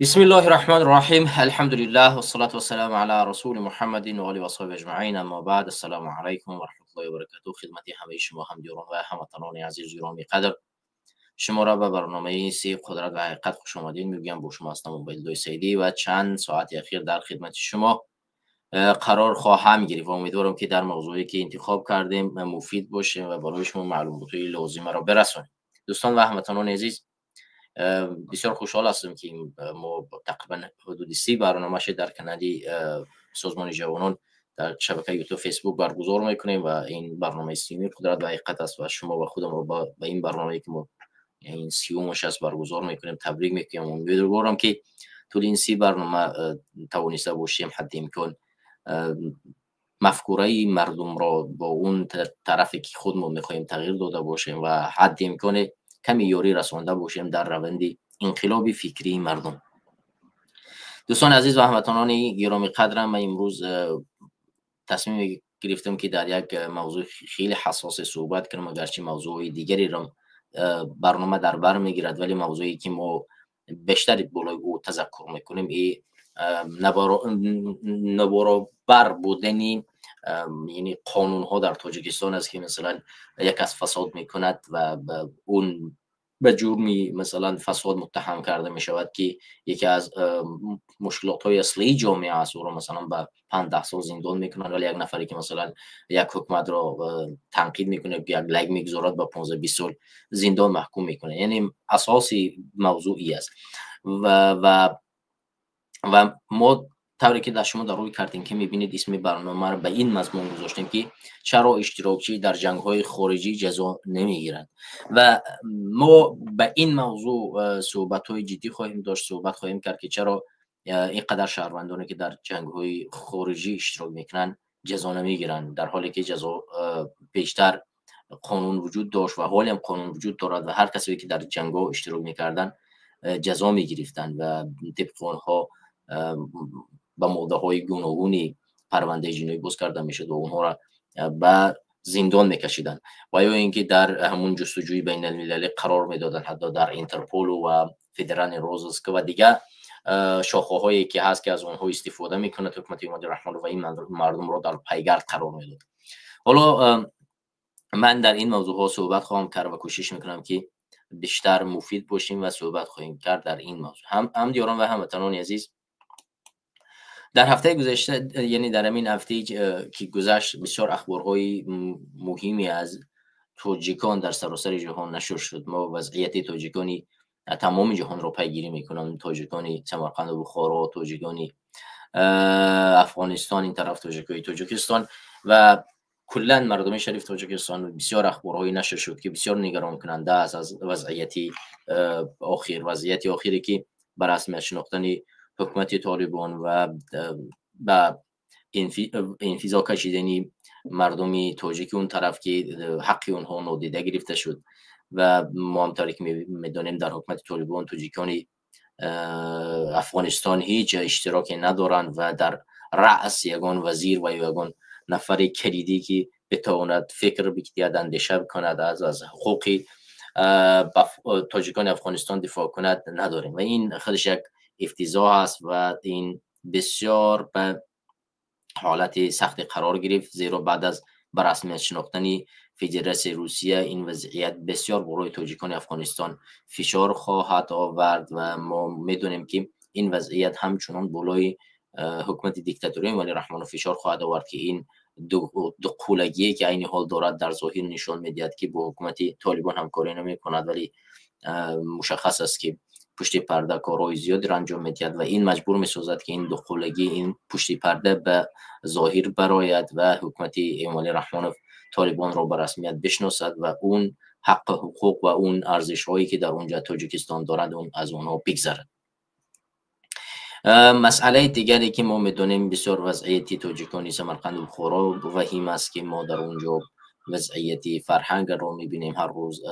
بسم الله الرحمن الرحیم. الحمد لله و الصلاة و السلام علی رسول محمد و آله و صحبه اجمعین. اما بعد، السلام علیکم و رحمت الله و برکاته. خدمت همه شما همدیران و هموطنان عزیز و گرامی قدر، شما را به برنامه سی قدرت و حقیقت خوش آمدید میگم. با شما هستم عبیدالله سیدی و چند ساعت اخیر در خدمت شما قرار خواهم گرفت و امیدوارم که در موضوعی که انتخاب کردیم مفید باشه و برای شما معلومات لازمه را برسونیم. دوستان و هموطنان عزیز، بسیار خوشحال هستم که ما تقریبا حدود 30 برنامه در کانالی سازمان جوانان در شبکه یوتیوب فیسبوک برگزار میکنیم و این برنامه سیمی قدرت و حقیقت است و شما و خودم رو به این برنامه که ما این 30 است برگزار میکنیم تبریک میگم. امیدوارم که طول این 30 برنامه توانسته باشیم حد امکان مفکوره مردم را با اون طرفی که خودمون میخوایم تغییر داده باشیم و حد امکان کمی یاری رسانده باشیم در روند انقلاب فکری مردم. دوستان عزیز و هموطنان گرامی قدرم، من امروز تصمیم گرفتم که در یک موضوع خیلی حساس صحبت کنم، اگرچه موضوع دیگری را برنامه در بر میگیرد، ولی موضوعی که ما بیشتر بالای او تذکر میکنیم این نابرابر بودنی یعنی قانون ها در تاجیکستان است که مثلا یک از فساد میکند و اون به جرمی مثلا فساد متهم کرده می شود که یکی از مشکلات های اصلی جامعه است، او را مثلا به 5-10 سال زندان میکنن، ولی یک نفری که مثلا یک حکومت را تنقید میکنه یک لایک میگذارد به 15-20 سال زندان محکوم میکنه. یعنی اساسی موضوعی است و ما طوری که در شما در روی کردیم که میبینید اسم برنامه رو به این مضمون گذاشتیم که چرا اشتراکی در جنگ‌های خارجی جزا نمیگیرند و ما به این موضوع صحبت‌های جدی خواهیم داشت، صحبت خواهیم کرد که چرا اینقدر شهروندانی که در جنگ‌های خارجی اشتراک میکنن جزا نمیگیرند، در حالی که جزا پیشتر قانون وجود داشت و حالی هم قانون وجود دارد و هر کسی که در جنگ‌ها اشتراک میکردن جزا میگرفتند و طبق آنها با ماده های گوناگونی پرونده جنایی باز کرده میشد و اونها را به زندان میکشیدن و یا اینکه در همون جستجوی بین المللی قرار میدادن، حتی در اینترپول و فدرال روزسک و دیگه شاخه هایی که هست که از اونها استفاده میکنه حکومت امام رحمان و این مردم را در پیگرد قرار میداد. حالا من در این موضوع ها صحبت خواهم کرد و کوشش میکنم که بیشتر مفید باشیم و صحبت خواهیم کرد در این موضوع. هم دیاران و هموطنان عزیز، در هفته گذشته، یعنی در همین هفته که گذشت، بسیار اخبارهای مهمی از تاجیکان در سراسر جهان نشر شد. ما وضعیت تاجیکانی تمام جهان را پیگیری میکنم، تاجیکانی سمرقند و بخارا، تاجیکانی افغانستان، این طرف تاجیکای تاجیکستان و کلا مردم شریف تاجیکستان. بسیار اخبارهای نشر شد که بسیار نگران کننده است از وضعیت آخری که بر رسمیت شناختن حکومت طالبان و با انفضا کشیدنی مردم تاجیک اون طرف که حقی اونها نادیده گرفته شد و ما همطوری که میدانیم در حکومت طالبان تاجیکان افغانستان هیچ اشتراکی ندارند و در رأس یگان وزیر و یگان نفر کلیدی که بتواند فکر بکتید اندیشه کند از حقوق تاجیکان افغانستان دفاع کند نداریم و این خودش یک افتضاح است و این بسیار به حالت سخت قرار گرفت، زیرا بعد از بررسمیت شناختن فدراسیون روسیه این وضعیت بسیار برای تاجیکان افغانستان فشار خواهد آورد و ما میدونیم که این وضعیت همچنان بالای حکومت دیکتاتوری امام رحمان فشار خواهد آورد که این دو قولگی که این حال دارد در ظاهر نشان میدهد که با حکومت طالبان همکاری نمی کند، ولی مشخص است که پشت پرده کارهای زیادی را انجام میدهد و این مجبور میسازد که این دخولگی این پشت پرده به ظاهر برآید و حکومت امام رحمان طالبان را به رسمیت بشناسد و اون حق حقوق و اون ارزش هایی که در اونجا تاجیکستان دارد اون از اونها بگذرد. مسئله دیگری که ما میدونیم بسیار وضعیت تاجیکان سمرقند و بخارا وخیم است که ما در اونجا وضعیت فرهنگ را میبینیم. هر روز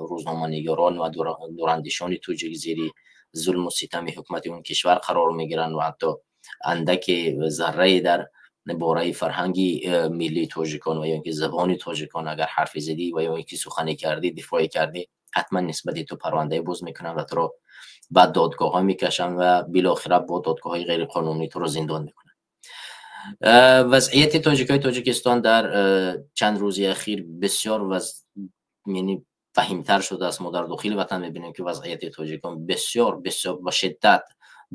روزنامه‌نگاران و دوراندیشان تاجیک زیر ظلم و ستم حکومت اون کشور قرار میگیرند و حتی اندک ذره در باره فرهنگی ملی تاجیکان و یا اینکه زبان تاجیکان اگر حرف زدی و یا اینکه سخنی کردی دفاع کردی حتما نسبت تو پرونده باز میکنن و تو رو بعد دادگاه ها میکشن و بالاخره با دادگاه های غیر قانونی تو رو زندان میکنن. وضعیت تاجیکستان در چند روزی اخیر بسیار یعنی فهیمتر شده است. ما در داخل وطن میبینیم که وضعیت تاجیکان بسیار بسیار با شدت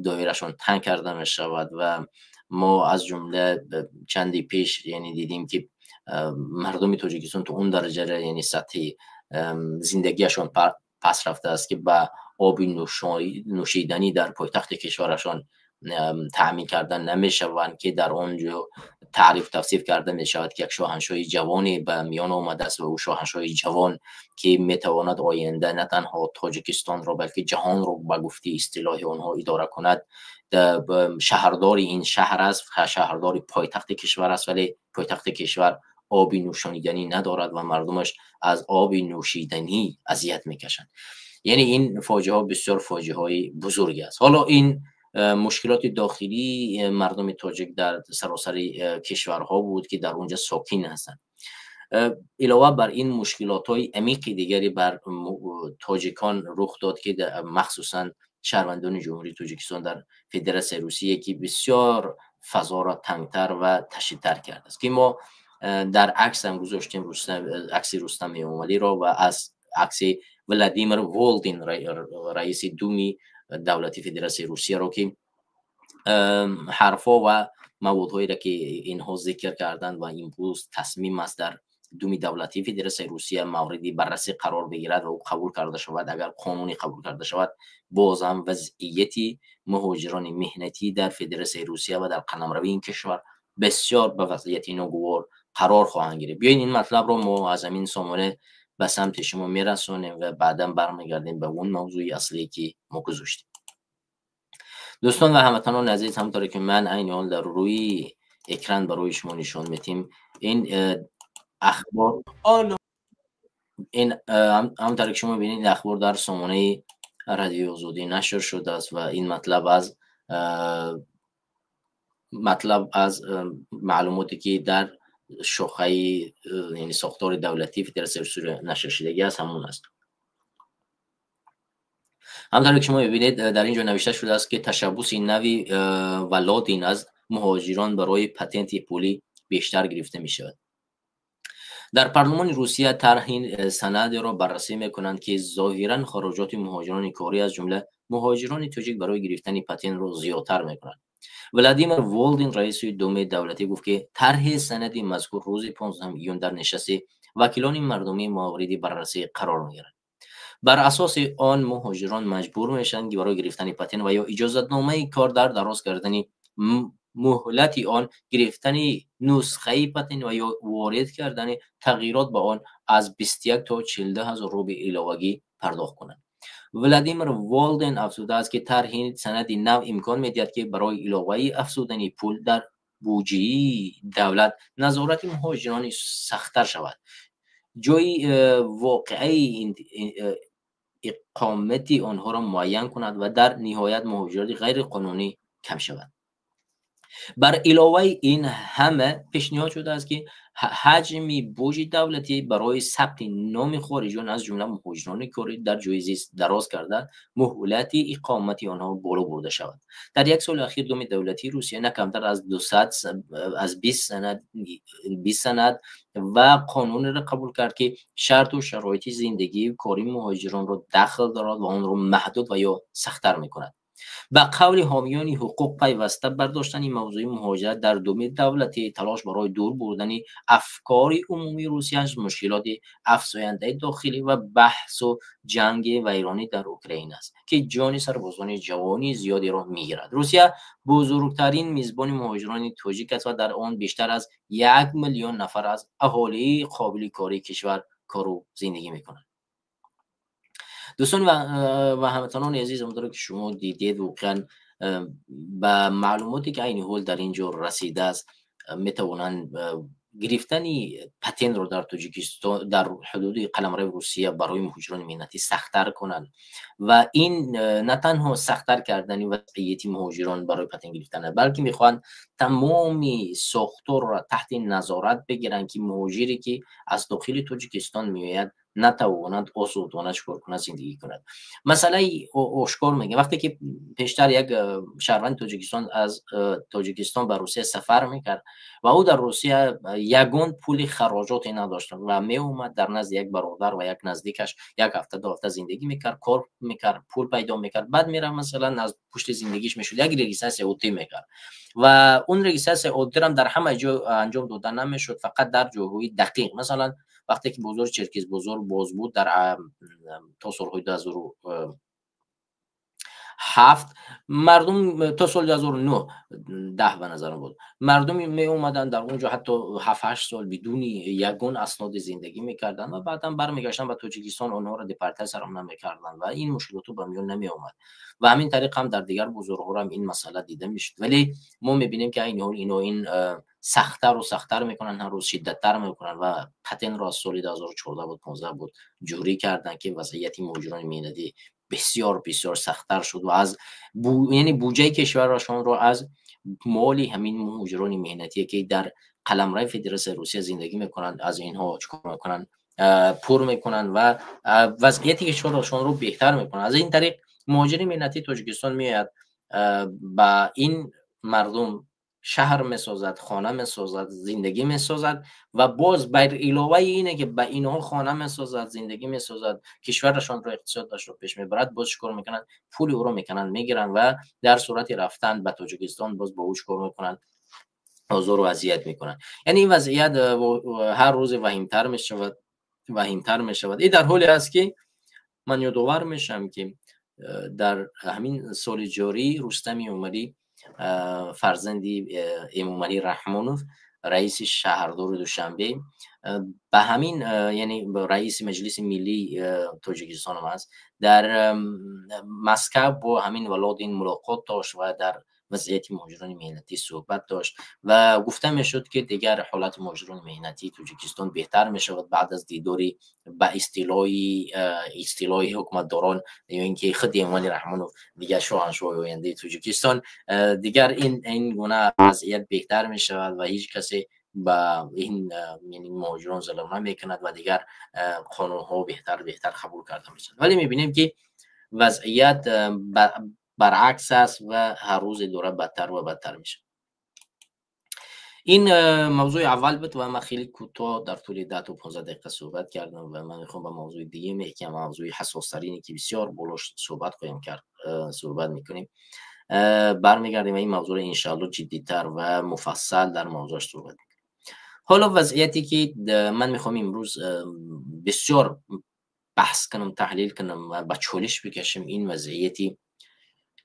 دایرهشون تنگ کرده می شود و ما از جمله چندی پیش یعنی دیدیم که مردم تاجیکستان تو اون درجه یعنی سطح زندگیشون پس رفته است که با آب نوشیدنی در پایتخت کشورشان تأمین کردن نمیشوند که در آنجا تعریف تفسیر کرده می شود که یک شاهنشاهی جوانی به میان آمده است و او شاهنشاهی جوان که میتواند آینده نه تنها تاجیکستان را بلکه جهان را به گفته اصطلاح آنها اداره کند. شهردار این شهر است، شهردار پایتخت کشور است، ولی پایتخت کشور آب نوشیدنی ندارد و مردمش از آب نوشیدنی اذیت میکشند. یعنی این فاجعه ها بسیار فاجعه های بزرگی است. حالا این مشکلات داخلی مردم تاجیک در سراسر کشورها بود که در اونجا ساکن هستند. علاوه بر این مشکلات های عمیق دیگری بر تاجیکان رخ داد که مخصوصا شهروندان جمهوری تاجیکستان در فدراسیون روسیه که بسیار فضا را تنگتر و تشدیدتر کرده است که ما در عکس هم گذاشتیم عکس رستم امالی را و از عکس ولادیمیر ولدین رئیس دومی دولتی فدراسیون روسیه را که حرفا و موضوعی را که اینها ذکر کردند و امروز تصمیم است در دومی دولتی فدراسیون روسیه موردی بررسی قرار بگیرد و او قبول کرده شود. اگر قانونی قبول کرده شود بازم وضعیت مهاجران مهنتی در فدراسیون روسیه و در قلمرو این کشور بسیار به وضعیت ناگوار قرار خواهند گرفت. بیاین این مطلب رو ما از همین سامانه به سمت شما میرسونیم و بعدا برمیگردیم به اون موضوع اصلی که ما گذاشتیم. دوستان و هموطنان عزیز، همونطور که من عین حال در روی اکران برای شما نشون میدیم این اخبار این همونطور که شما ببینید اخبار در سامانه رادیو آزادی نشر شده است و این مطلب از معلوماتی که در شاخه یعنی ساختار دولتی فدراسیون روسیه نشر شدگی است همون است. همونطور که شما ببینید در اینجا نوشته شده است که تشبث نوی ولادین از مهاجران برای پتنت پولی بیشتر گرفته می شود. در پارلمان روسیه طرح سند را بررسی میکنند که ظاهرا خراجات مهاجران کاری از جمله مهاجران تاجیک برای گرفتن پتنت را زیادتر میکنند. ولادیمیر ولدین رئیس دوم دولتی گفت که طرح سند مذکور روز 15 ایون در نشست وکیلان مردمی مورد بررسی قرار میگیرد. بر اساس آن مهاجران مجبور میشن که برای گرفتن پتنت و یا اجازه‌نامه کار در دراز کردن مهلت آن گرفتن نسخه پتنت و یا وارد کردن تغییرات به آن از 21 تا 42,000 روبل علاوگی پرداخت کنند. ولادیمیر ولدین افزوده است که طرح سند نو امکان میدهد که برای علاوه افزودن پول در بودجه دولت نظارت مهاجران سخت‌تر شود. جای واقعی اقامت آنها را معین کند و در نهایت مهاجرت غیر قانونی کم شود. بر علاوه این همه پیشنهاد شده است که حجم بودجه دولتی برای ثبت نام خارجیان از جمله مهاجران کاری در جایزه دراز کرده مهلت اقامت آنها بالا برده شود. در یک سال اخیر دوم دولتی روسیه نه کمتر از 20 سند و قانون را قبول کرد که شرط و شرایط زندگی کاری مهاجران را داخل دارد و آن را محدود و یا سخت‌تر می‌کند. با قول حامیان حقوق پیوسته برداشتن این موضوع مهاجرت در دوم دولتی تلاش برای دور بردن افکار عمومی روسیه از مشکلات افزاینده داخلی و بحث و جنگ ویرانی در اوکراین است که جان سربازان جوانی زیادی را میگیرد. روسیه بزرگترین میزبان مهاجران تاجیک است و در آن بیشتر از 1 میلیون نفر از اهالی قابل کاری کشور کار و زندگی میکنند. دوستان و هموطنان عزیز، همونطور که شما دیدید واقعا با معلوماتی که این حال در اینجا رسیده است میتوانند گرفتن پتنت رو در تاجیکستان در حدود قلمرو روسیه برای مهاجران مهنتی سخت‌تر کنند و این نه تنها سخت‌تر کردن وضعیت مهاجران برای پتنت گرفتن بلکه میخوان تمامی ساختار را تحت نظارت بگیرن که مهاجری که از داخل تاجیکستان میآید نتواند آسودانه چکار کنه زندگی کند. مسئله آشکار میگه وقتی که پیشتر یک شهروند تاجیکستان از تاجیکستان به روسیه سفر میکرد و او در روسیه یگان پول خراجاتی نداشت و می اومد در نزد یک برادر و یک نزدیکش یک هفته دو هفته زندگی میکرد، کار میکرد، پول پیدا میکرد، بعد میره مثلا از پشت زندگیش میشد یک رجیستراسیون عادی میکرد و اون رجیستراسیون عادی هم در همه جا انجام داده نمیشد، فقط در جاهای دقیق. مثلا وقتی که بازار چرکیز بازار باز بود در تا سالهای 2007 مردم تا سال 2009 10 به نظر بود مردم می اومدن در اونجا حتی 7 8 سال بدون یگان اسناد زندگی میکردن و بعدا برمیگشتن به تاجیکستان، اونها را دیپارته هم نمیکردن و این مشکلات به میون نمی اومد و همین طریق هم در دیگر بزرگ‌ها هم این مسئله دیده میشد. ولی ما میبینیم که این سخت‌تر و سخت‌تر میکنن، هر روز شدت‌تر میکنن و پتن را سال 2014 بود 15 بود جوری کردن که وضعیت مهاجران مهنتی بسیار بسیار سخت‌تر شد و از یعنی بودجه کشورشان رو از مالی همین مهاجران مهنتی که در قلمرو فدراسیون روسیه زندگی میکنند از اینها چکار میکنن؟ پر میکنن و وضعیت کشورشان رو بهتر میکنن. از این طریق مهاجر مهنتی تاجیکستان میاد با این مردم شهر میسازد، خانه میسازد، زندگی میسازد و باز بر علاوه اینه که به اینها خانه میسازد، زندگی میسازد، کشورشان رو اقتصادش رو پیش میبرد، باز چیکار میکنن؟ پول او رو میکنن میگیرن و در صورت رفتن به تاجیکستان باز با او چیکار میکنن؟ آزار و اذیت میکنن. یعنی این وضعیت هر روز وخیم‌تر میشود. این در حالی است که من یادآور میشم که در همین سال جاری رستم اومری فرزندی امامعلی رحمانوف رئیس شهردار دوشنبه به همین یعنی رئیس مجلس ملی تاجیکستان هم است در مسکو با همین ولادین ملاقات داشت و در وضعیت مهاجران مهنتی صحبت داشت و گفته میشد که دیگر حالت مهاجران مهنتی تاجیکستان بهتر میشود بعد از دیداری به اصطلاح حکومتداران یا اینکه خود امامعلی رحمانوف دیگر شاهنشاه آینده تاجیکستان دیگر این گونه وضعیت بهتر میشود و هیچ کسی با این یعنی مهاجران ظلم نمیکند و دیگر قانون ها بهتر قبول کرده میشن. ولی میبینیم که وضعیت برعکس است و هر روز داره بدتر و بدتر میشه. این موضوع اول بود و من خیلی کوتاه در طول 10 تا 15 دقیقه صحبت کردم و من میخوام به موضوع دیگه که موضوع حساس ترینی که بسیار بالاش صحبت خواهیم کرد صحبت میکنیم. برمیگردیم و این موضوع رو انشاءالله جدی‌تر و مفصل در موضوعش صحبت میکنیم. حالا وضعیتی که من میخوام امروز بسیار بحث کنم، تحلیل کنم و به چالش بکشم این وضعیتی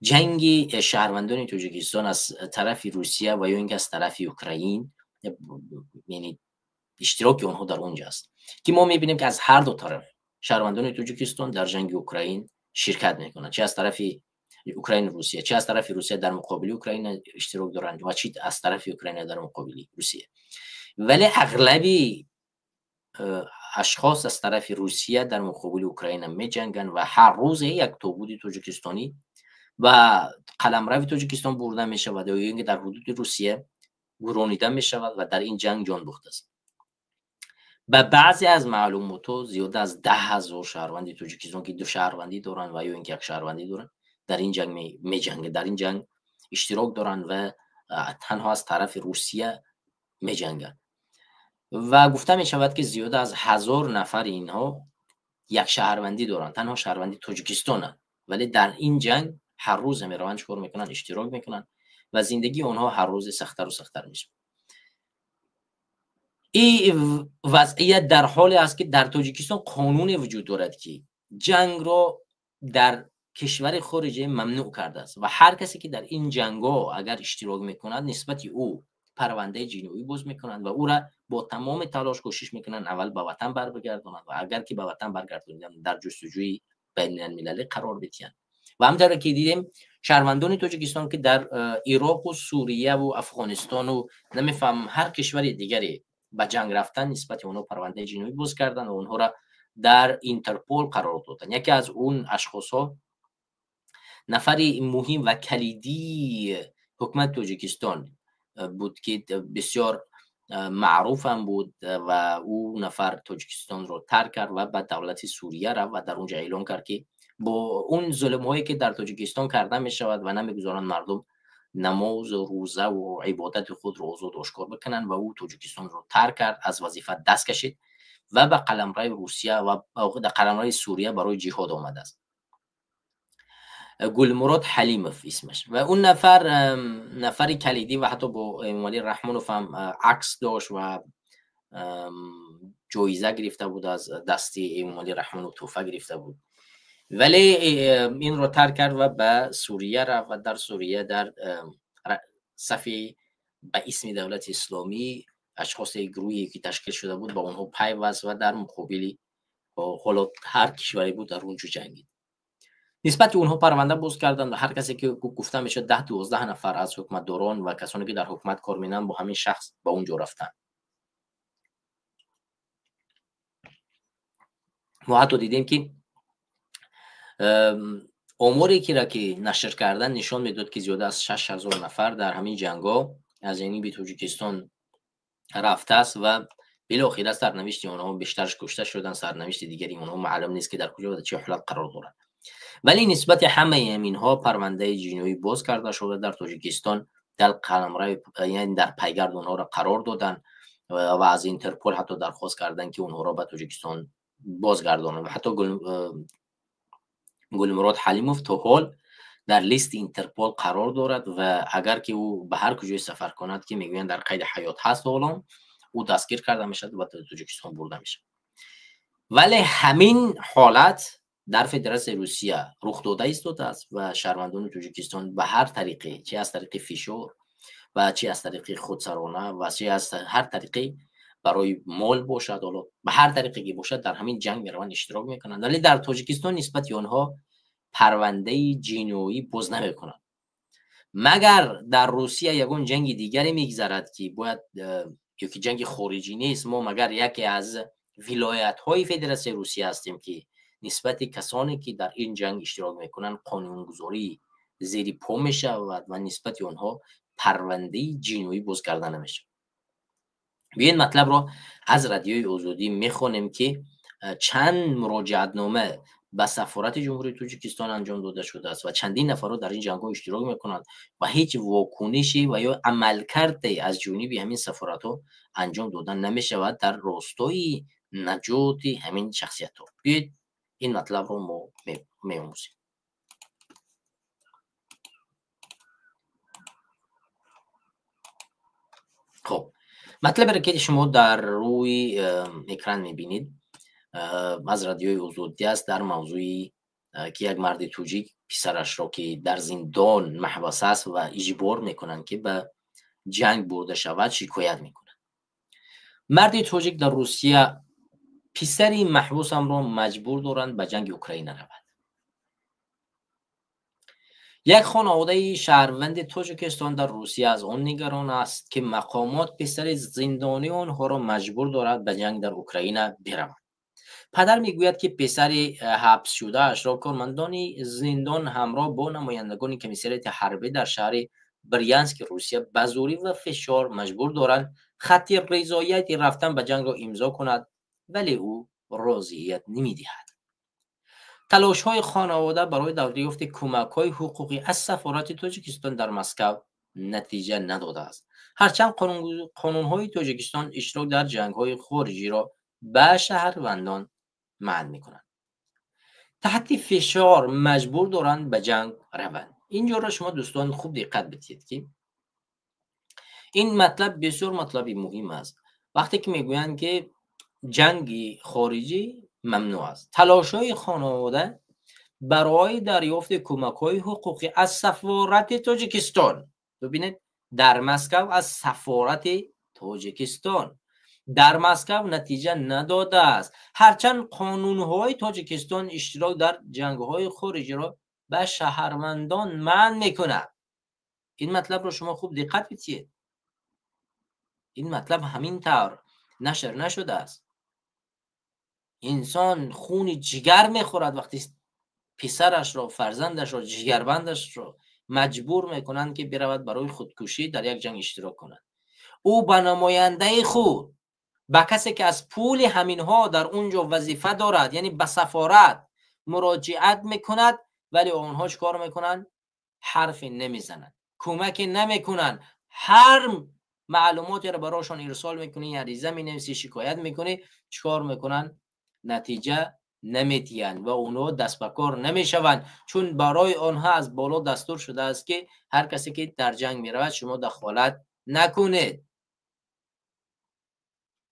جنگ شهروندان تاجیکستان از طرف روسیه و یا اینکه از طرف اوکراین، یعنی اشتراک اونها در اونجا است که ما میبینیم که از هر دو طرف شهروندان تاجیکستان در جنگ اوکراین شرکت میکنند، چه از طرف اوکراین روسیه، چه از طرف روسیه در مقابل اوکراین اشتراک دارند و چه از طرف اوکراین در مقابل روسیه. ولی اغلبی اشخاص از طرف روسیه در مقابل اوکراین می جنگن و هر روز یک توبود تاجیکستانی و قلمرو تاجیکستان برده می شود و اینکه در حدود روسیه گرانیده می شود و در این جنگ جان باخته است. به بعضی از معلومات زیاده از 10,000 شهروندی تاجیکستان که 2 شهروندی دارن و یا اینکه 1 شهروندی دارن در این جنگ می جنگن، در این جنگ اشتراک دارن و تنها از طرف روسیه می جنگن و گفته می شود که زیاده از 1000 نفر اینها 1 شهروندی دارن، تنها شهروندی تاجیکستانن، ولی در این جنگ هر روز میروند چیکار میکنن؟ اشتراک میکنن و زندگی اونها هر روز سخت‌تر و سخت‌تر میشه. این وضعیت در حالی است که در تاجیکستان قانون وجود دارد که جنگ را در کشور خارجی ممنوع کرده است و هر کسی که در این جنگ‌ها اگر اشتراک میکند نسبت او پرونده جنایی باز میکنند و او را با تمام تلاش کوشش میکنند اول به وطن برگردانند و اگر که به وطن برگردانند در جستجوی بین المللی قرار بدهند. و همونطور که دیدیم شهروندان تاجیکستان که در عراق و سوریه و افغانستان و نمیفهم هر کشور دیگری به جنگ رفتن نسبت اونها پرونده جنایی باز کردن و اونها را در اینترپول قرار دادن. یکی از اون اشخاص ها نفری مهم و کلیدی حکومت تاجیکستان بود که بسیار معروف هم بود و او نفر تاجیکستان رو ترک کرد و به دولت سوریه رفت و در اونجا اعلام کرد که با اون ظلم هایی که در تاجیکستان کرده می شود و نمیگذارن مردم نماز و روزه و عبادت خود رو آزاد آشکار بکنن و او تاجیکستان رو ترک کرد، از وظیفه دست کشید و به قلمرو روسیه و در قلمرو سوریه برای جهاد آمده است. گلمراد حلیموف اسمش و اون نفر کلیدی و حتی با امامعلی رحمانوف هم عکس داشت و جایزه گرفته بود، از دست امامعلی رحمانوف توفه گرفته بود، ولی این رو ترک کرد و به سوریه رفت و در سوریه در صفی به اسم دولت اسلامی اشخاص گروهی که تشکیل شده بود با اونها پیوست و در مقابلی حالا هر کشوری بود در اونجا جنگید. نسبت اونها پرونده باز کردند و هر کسی که گفته میشه 10-12 نفر از حکومتداران و کسانی که در حکومت کار می‌کنند با همین شخص با اونجا رفتن. ما حتی دیدیم که آماری که نشر کردن نشان میداد که زیاده از 6000 نفر در همین جنگ‌ها از جنوب تاجیکستان رفته است و بالاخره سرنوشت اونها بیشترش کشته شدن، سرنوشت دیگری اونها معلوم نیست که در کجا و چه حالت قرار دارند. ولی نسبت همه اینها پرونده جنایی باز کرده شده در تاجیکستان، در قلمرو یعنی در پیگرد اونها را قرار دادن و از اینترپل حتی درخواست کردن که اونها را به تاجیکستان بازگردانند. حتی گلمراد حلیموف تا حال در لیست اینترپل قرار دارد و اگر که او به هر کجای سفر کند که میگویند در قید حیات هست حالا او دستگیر کرده میشد و به تاجیکستان برده میشه. ولی همین حالت در فدراسیون روسیه رخ داده است و شهروندان تاجیکستان به هر طریقی، چه از طریق فشار و چه از طریق خودسرانه و چه از هر طریقی برای مال باشد، حالا به هر طریقی که باشد در همین جنگ میروند اشتراک میکنند. ولی در تاجیکستان نسبت آنها پرونده جنایی باز نمیکنند مگر در روسیه یگان جنگ دیگری میگذرد که باید یکی جنگ خارجی نیست. ما مگر یکی از ولایت های فدراسیون روسیه هستیم که نسبت کسانی که در این جنگ اشتراک میکنن قانونگذاری زیر پا میشود و نسبت آنها پرونده جنایی باز کردن نمیشه. این مطلب را از رادیوی آزادی میخوانیم که چند مراجعت نامه به سفارت جمهوری تاجیکستان انجام داده شده است و چندین نفر در این جنگ ها اشتراک میکنند و هیچ واکنشی و یا عملکردی از جانب همین سفارت ها انجام دادن نمیشود در راستای نجات همین شخصیت ها. بیاید این مطلب رو ما می‌آموزیم. خب مطلبی را که شما در روی اکران میبینید از رادیوی آزادی است در موضوعی که یک مرد توجیک پسرش را که در زندان محبوس است و اجبار میکنند که به جنگ برده شود شکایت میکنند. مرد توجیک در روسیه پسری محبوس هم را مجبور دارند به جنگ اوکراین رود. یک خانواده شهروند تاجیکستان در روسیه از آن نگران است که مقامات پسر زندانی آنها را مجبور دارد به جنگ در اوکراین بروند. پدر میگوید که پسر حبس شده اش را کارمندان زندان همراه با نمایندگان کمیسریات حربی در شهر بریانسک روسیه به زوری و فشار مجبور دارند خط رضایت رفتن به جنگ را امضا کند، ولی او راضیت نمیدهد. تلاش های خانواده برای دریافت کمک های حقوقی از سفارت تاجیکستان در مسکو نتیجه نداده است، هرچند قانون های تاجیکستان اشتراک در جنگ های خارجی را به شهروندان منع میکنند. تحت فشار مجبور دارند به جنگ روند. اینجا را شما دوستان خوب دقت بدید که این مطلب بسیار مطلبی مهم است. وقتی که میگویند که جنگ خارجی ممنوع است، تلاش‌های خانواده برای دریافت کمک‌های حقوقی از سفارت تاجیکستان، ببینید در مسکو از سفارت تاجیکستان در مسکو نتیجه نداده است، هرچند قانون‌های تاجیکستان اشتراک در جنگ‌های خارجی را به شهروندان منع می‌کند. این مطلب رو شما خوب دقت بدید. این مطلب همین طور نشر نشده است. انسان خون جگر میخورد وقتی پسرش را، فرزندش را، جگربندش را مجبور میکنند که برود برای خودکشی در یک جنگ اشتراک کند. او به نماینده خود، به کسی که از پول همینها در اونجا وظیفه دارد، یعنی به سفارت مراجعت میکند، ولی آنها چیکار میکنن؟ حرفی نمیزنن، کمک نمیکنن. هر معلوماتی رو براشون ارسال میکنی، عریضه مینویسی، شکایت میکنی، چیکار میکنن؟ نتیجه نمیدین و اونها دست به کار نمیشوند، چون برای آنها از بالا دستور شده است که هر کسی که در جنگ میرود شما دخالت نکنید.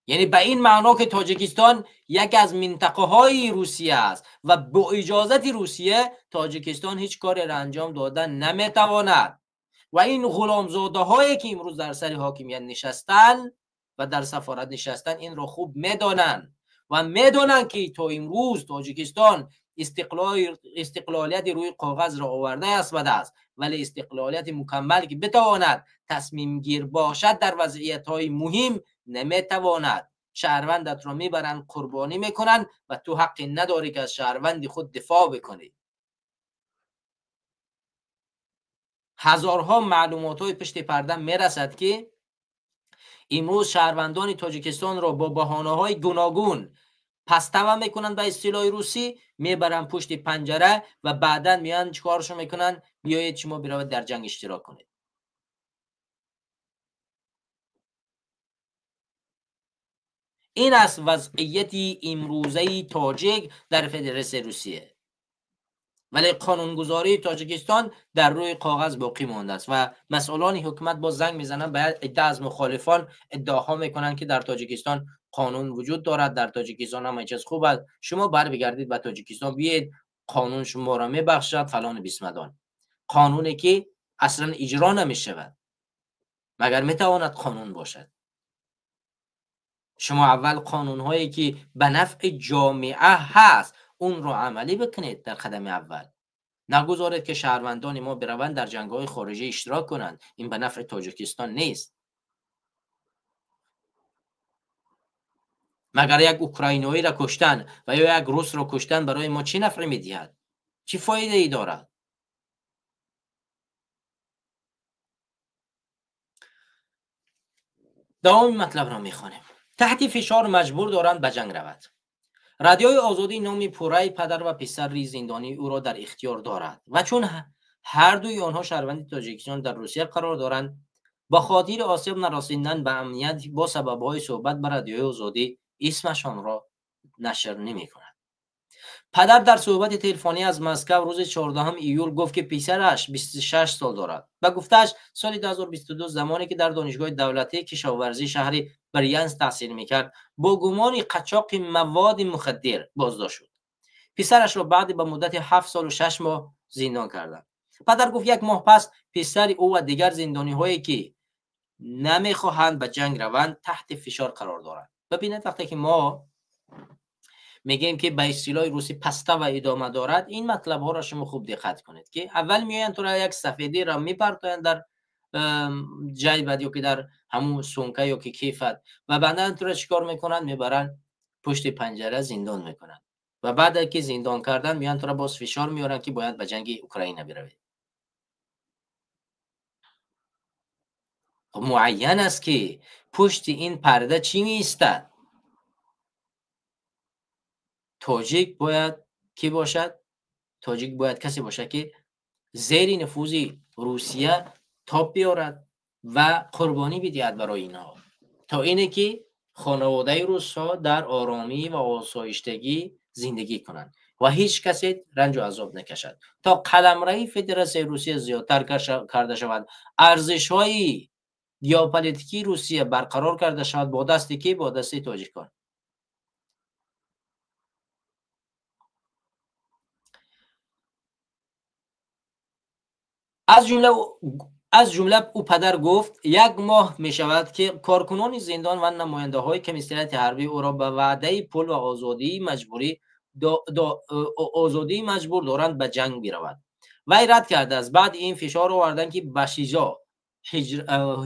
یعنی به این معنا که تاجیکستان یک از منطقه های روسیه است و با اجازت روسیه تاجیکستان هیچ کاری را انجام دادن نمیتواند. و این غلامزاده هایی که امروز در سر حاکمیت نشستن و در سفارت نشستن این را خوب میدانند و میدانند که تا امروز تاجیکستان استقلالیت روی کاغذ را آورده است ولی استقلالیت مکمل که بتواند تصمیم گیر باشد در وضعیت های مهم نمیتواند. شهروندت را میبرند قربانی میکنن و تو حقی نداری که از شهروند خود دفاع بکنی. هزارها معلومات های پشت پرده میرسد که امروز شهروندان تاجیکستان را با بهانه های گوناگون پستوه میکنن به اصطلاح روسی، میبرن پشت پنجره و بعدا میان چیکارشون میکنن؟ بیایید شما برید در جنگ اشتراک کنید. این است وضعیت امروزه تاجیک در فدراسیون روسیه. ولی قانونگذاری تاجیکستان در روی کاغذ باقی مانده است و مسئولان حکومت با زنگ میزنن. باید عده از مخالفان ادعاها میکنن که در تاجیکستان قانون وجود دارد، در تاجیکستان هم چیز خوب است، شما بر بگردید به تاجیکستان بیاید قانون شما را میبخشد فلان بیسمدان. قانونی که اصلا اجرا نمیشود مگر میتواند قانون باشد. شما اول قانون هایی که به نفع جامعه هست اون رو عملی بکنید در قدم اول. نگذارید که شهروندان ما بروند در جنگ‌های خارجی اشتراک کنند. این به نفع تاجیکستان نیست. مگر یک اوکراینایی را کشتن و یا یک روس را کشتن برای ما چی نفع می‌دهد؟ چی فایده ای دارد؟ دوام مطلب را می‌خوانیم. تحت فشار مجبور دارند به جنگ رود. رادیوی آزادی نام پورای پدر و پسر زندانی او را در اختیار دارد و چون هر دوی آنها شهروند تاجیکستان در روسیه قرار دارند، با خاطر آسیب نرساندن به امنیت با سبب‌های صحبت به رادیوی آزادی اسمشان را نشر نمی‌کند. پدر در صحبت تلفنی از مسکو روز 14 ایول گفت که پسرش 26 سال دارد و گفتش سال 2022 زمانی که در دانشگاه دولتی کشاورزی شهر بریانسک تحصیل میکرد با گمان قاچاق مواد مخدر بازداشت شد. پسرش را بعد به مدت 7 سال و 6 ماه زندان کردند. پدر گفت یک ماه پس پسر او و دیگر زندانی هایی که نمیخواهند به جنگ روند تحت فشار قرار دارند. ببینید وقتی که ما میگیم که به اصطلاح روسی پسته و ادامه دارد، این مطلب ها را شما خوب دقت کنید که اول میاین تو را یک سفیدی را میپرتاین در جیبت یا که در همون سونکه یا که کیفت و بعدا تو را چیکار میکنن؟ میبرن پشت پنجره زندان میکنن و بعد که زندان کردن میان تو را باز فشار میارن که باید به جنگ اوکراین بروید. معین است که پشت این پرده چی میایستد. تاجیک باید کی باشد؟ تاجیک باید کسی باشد که زیر نفوذ روسیه تاب بیارد و قربانی بدهد برای اینها تا اینه که خانواده روس‌ها در آرامی و آسایشتگی زندگی کنند و هیچ کسی رنج و عذاب نکشد تا قلمرو فدراسیون روسیه زیادتر کرده شود، ارزش‌های ژئوپلیتیکی روسیه برقرار کرده شود با دستی که با دستی تاجیکان. از جمله او پدر گفت یک ماه می شود که کارکنان زندان و نماینده های کمیسیونیت حربی او را به وعده پول و آزادی مجبور دارند به جنگ برود. وی رد کرده است. بعد این فشار آوردن که بشیجا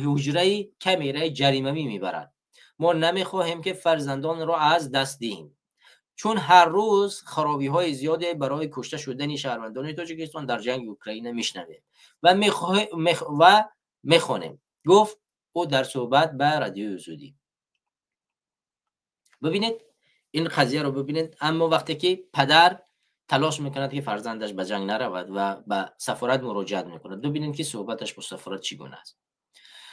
حجره کمیره جریمه میبرد. ما نمیخواهیم که فرزندان را از دست دهیم چون هر روز خرابی های زیاده برای کشته شدن شهروندان تاجیکستان در جنگ اوکراین میشنویم و میخوانیم. گفت او در صحبت به رادیوی آزادی. ببینید این قضیه رو ببینید. اما وقتی که پدر تلاش میکند که فرزندش به جنگ نرود و به سفارت مراجعت میکند، ببینید که صحبتش با سفارت چگونه است.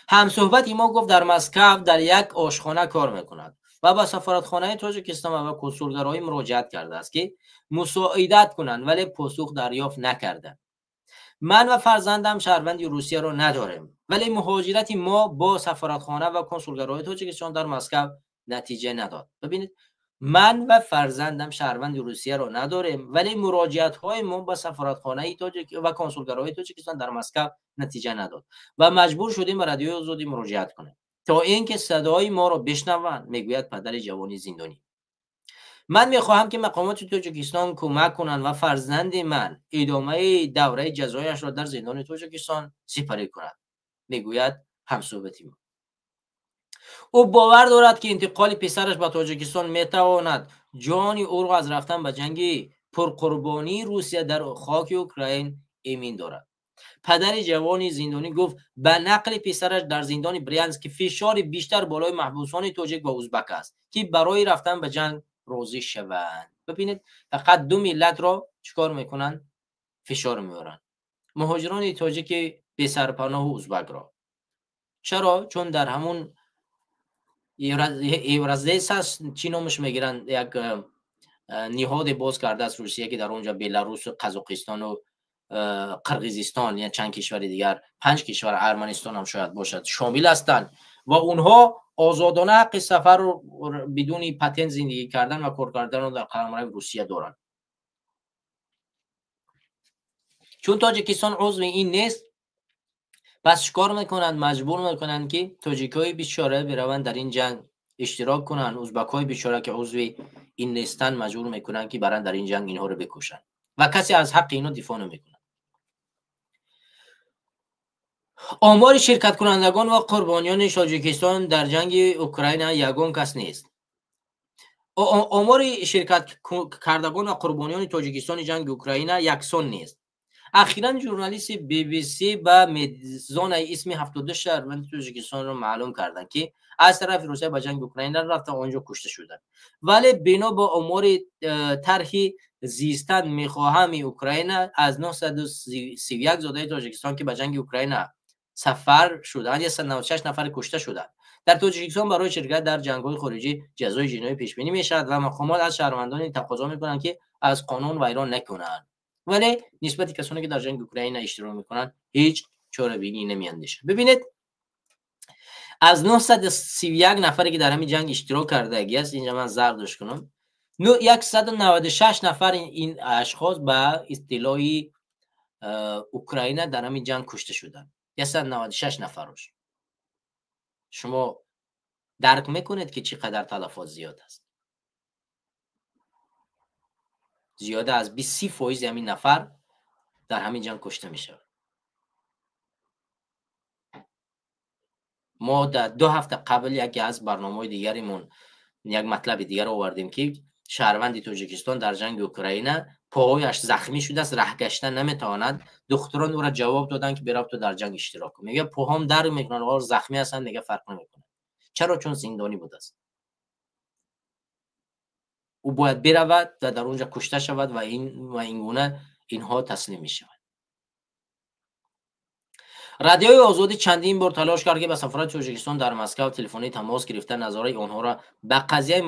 هم صحبتی ما گفت در مسکو در یک آشخانه کار میکند و با سفارتخانه تاجیکستان و کنسولگرایی مراجعت کرده است که مساعدت کنند، ولی پاسخ دریافت نکرده. من و فرزندم شهروندی روسیه را نداریم، ولی مهاجرت ما با سفارتخانه و کنسولگرایی تاجیکستان در مسکو نتیجه نداد. ببینید من و فرزندم شهروند روسیه را نداریم، ولی مراجعت های ما با سفارتخانه و کنسولگرایی تاجیکستان در مسکو نتیجه نداد و مجبور شدیم به رادیوی آزادی مراجعت کنیم تا اینکه صدای ما را بشنوند، میگوید پدر جوانی زندانی. من میخواهم که مقامات تاجیکستان کمک کنند و فرزند من ادامه دوره جزایش را در زندان تاجیکستان سپری کند، میگوید همصحبتی ما. او باور دارد که انتقال پسرش به تاجیکستان میتواند جان او را از رفتن به جنگ پرقربانی روسیه در خاک اوکراین امین دارد. پدر جوان زندانی گفت به نقل پسرش در زندان بریانسک که فشار بیشتر بالای محبوسان تاجیک و ازبک است که برای رفتن به جنگ راضی شوند. ببینید فقط دو ملت را چیکار میکنن؟ فشار میارن. مهاجران تاجیک بی سرپناه و ازبک را. چرا؟ چون در همون ایورزدیس هست، چی نامش میگیرن، یک نهاد باز کرده از روسیه که در اونجا بلاروس و قزاقستان و قرقیزستان، یعنی چند کشور دیگر، 5 کشور، ارمنستان هم شاید باشد، شامل هستند و اونها آزادانه حق سفر رو بدون پتنت زندگی کردن و کار کردن رو در قلمرو روسیه دارند. چون تاجیکستان عضو این نیست، پس چیکار میکنند؟ مجبور میکنند که تاجیکای بیچاره بروند در این جنگ اشتراک کنند. ازبکای بیچاره که عضو این نیستن مجبور میکنند که برن در این جنگ اینها رو بکشن و کسی از حق اینا دفاع نمیکنه. آمار شرکت کنندگان و قربانیان تاجیکستان در جنگ اوکراین یگان کس نیست. آمار شرکت کردگان و قربانیان تاجیکستان جنگ اوکراین یکسان نیست. اخیراً ژورنالیست بی بی سی به میزان اسم 72 شهروند تاجیکستان را معلوم کردند که از طرف روسیه به جنگ اوکراین رفتن و آنجا کشته شدند، ولی بنا به آمار طرح زیستن میخواهم اوکراین از 931 زاده تاجیکستان که به جنگ اوکراین سفر شدند، یا 196 نفر کشته شدند. در تاجیکستان برای شرکت در جنگ‌های خارجی جزای جنایی پیش بینی میشد و مقامات از شهروندان تقاضا میکنند که از قانون ویران نکنند، ولی نسبت کسانی که در جنگ اوکراین اشتراک میکنند هیچ چاره‌بینی نمیاندیشند. ببینید از 931 نفری که در همین جنگ اشتراک کرده است، اینجا من زردش کنم، 196 نفر این اشخاص به اصطلاح اوکراین در همین جنگ کشته شدند. 196 نفرش. شما درک میکنید که چقدر تلفات زیاد است. زیاده از 20% همین نفر در همین جنگ کشته میشه. ما در 2 هفته قبل یکی از برنامه‌های دیگریمون یک مطلب دیگر آوردیم که شهروند تاجیکستان در جنگ اوکراین پاهایش زخمی شده است، راه گشتن نمیتواند. دکتران او را جواب دادن که برو تو در جنگ اشتراک کن. میگه پاهام درد میکنه، آقا زخمی هستن، میگه فرق نمیکنه. چرا؟ چون زندانی بوده است. او باید برود و در اونجا کشته شود و این گونه اینها تسلیم میشوند. رادیوی آزادی چندین بار تلاش کرد که به سفارت تاجیکستان در مسکو تلفنی تماس گرفته نظرهای آنها را به قضیه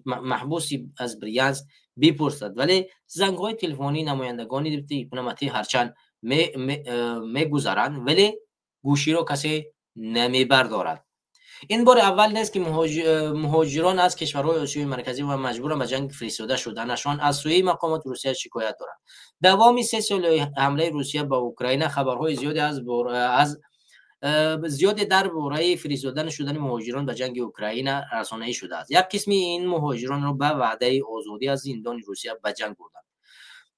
محبوسی از بریانسک بپرسد، ولی زنگ‌های تلفنی نمایندگان دیپلماتی هرچند میگذرند ولی گوشی را کسی نمیبردارد. این بار اول نیست که مهاجران از کشورهای آسیای مرکزی و مجبورن به جنگ فرستاده شدنشان از سوی مقامات روسیه شکایت دارند. دوام 3 سال حمله روسیه به اوکراین خبرهای زیادی درباره فرستاده شدن مهاجران به جنگ اوکراین رسانه‌ای شده است. یک قسم این مهاجران را به وعده آزادی از زندان روسیه به جنگ بردند.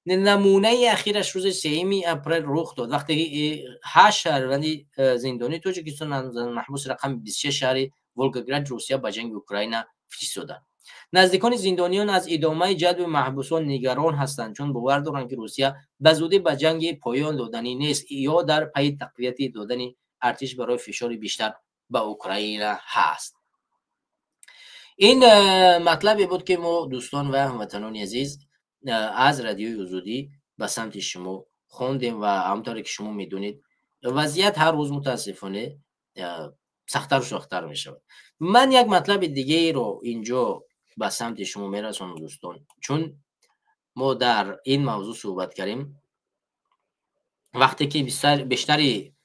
نمونه اخیرش روز 3 اپریل رخ داد وقتی 8 شهروند زندانی تاجیکستان محبوس رقم 26 شهر ولگاگراد روسیه به جنگ اوکراین فرستادند. نزدیکان زندانیان از ادامه جلب محبوسان نگران هستند، چون باور دارند که روسیه به زودی به جنگ پایان دادنی نیست یا در پی تقویت دادن ارتش برای فشار بیشتر به اوکراین هست. این مطلبی بود که ما دوستان و هموطنان عزیز از رادیوی آزادی به سمت شما خوندیم و همونطوری که شما میدونید وضعیت هر روز متاسفانه سخت‌تر و سخت‌تر می شود. من یک مطلب دیگه رو اینجا به سمت شما میرسونم دوستان، چون ما در این موضوع صحبت کردیم. وقتی که بیشتری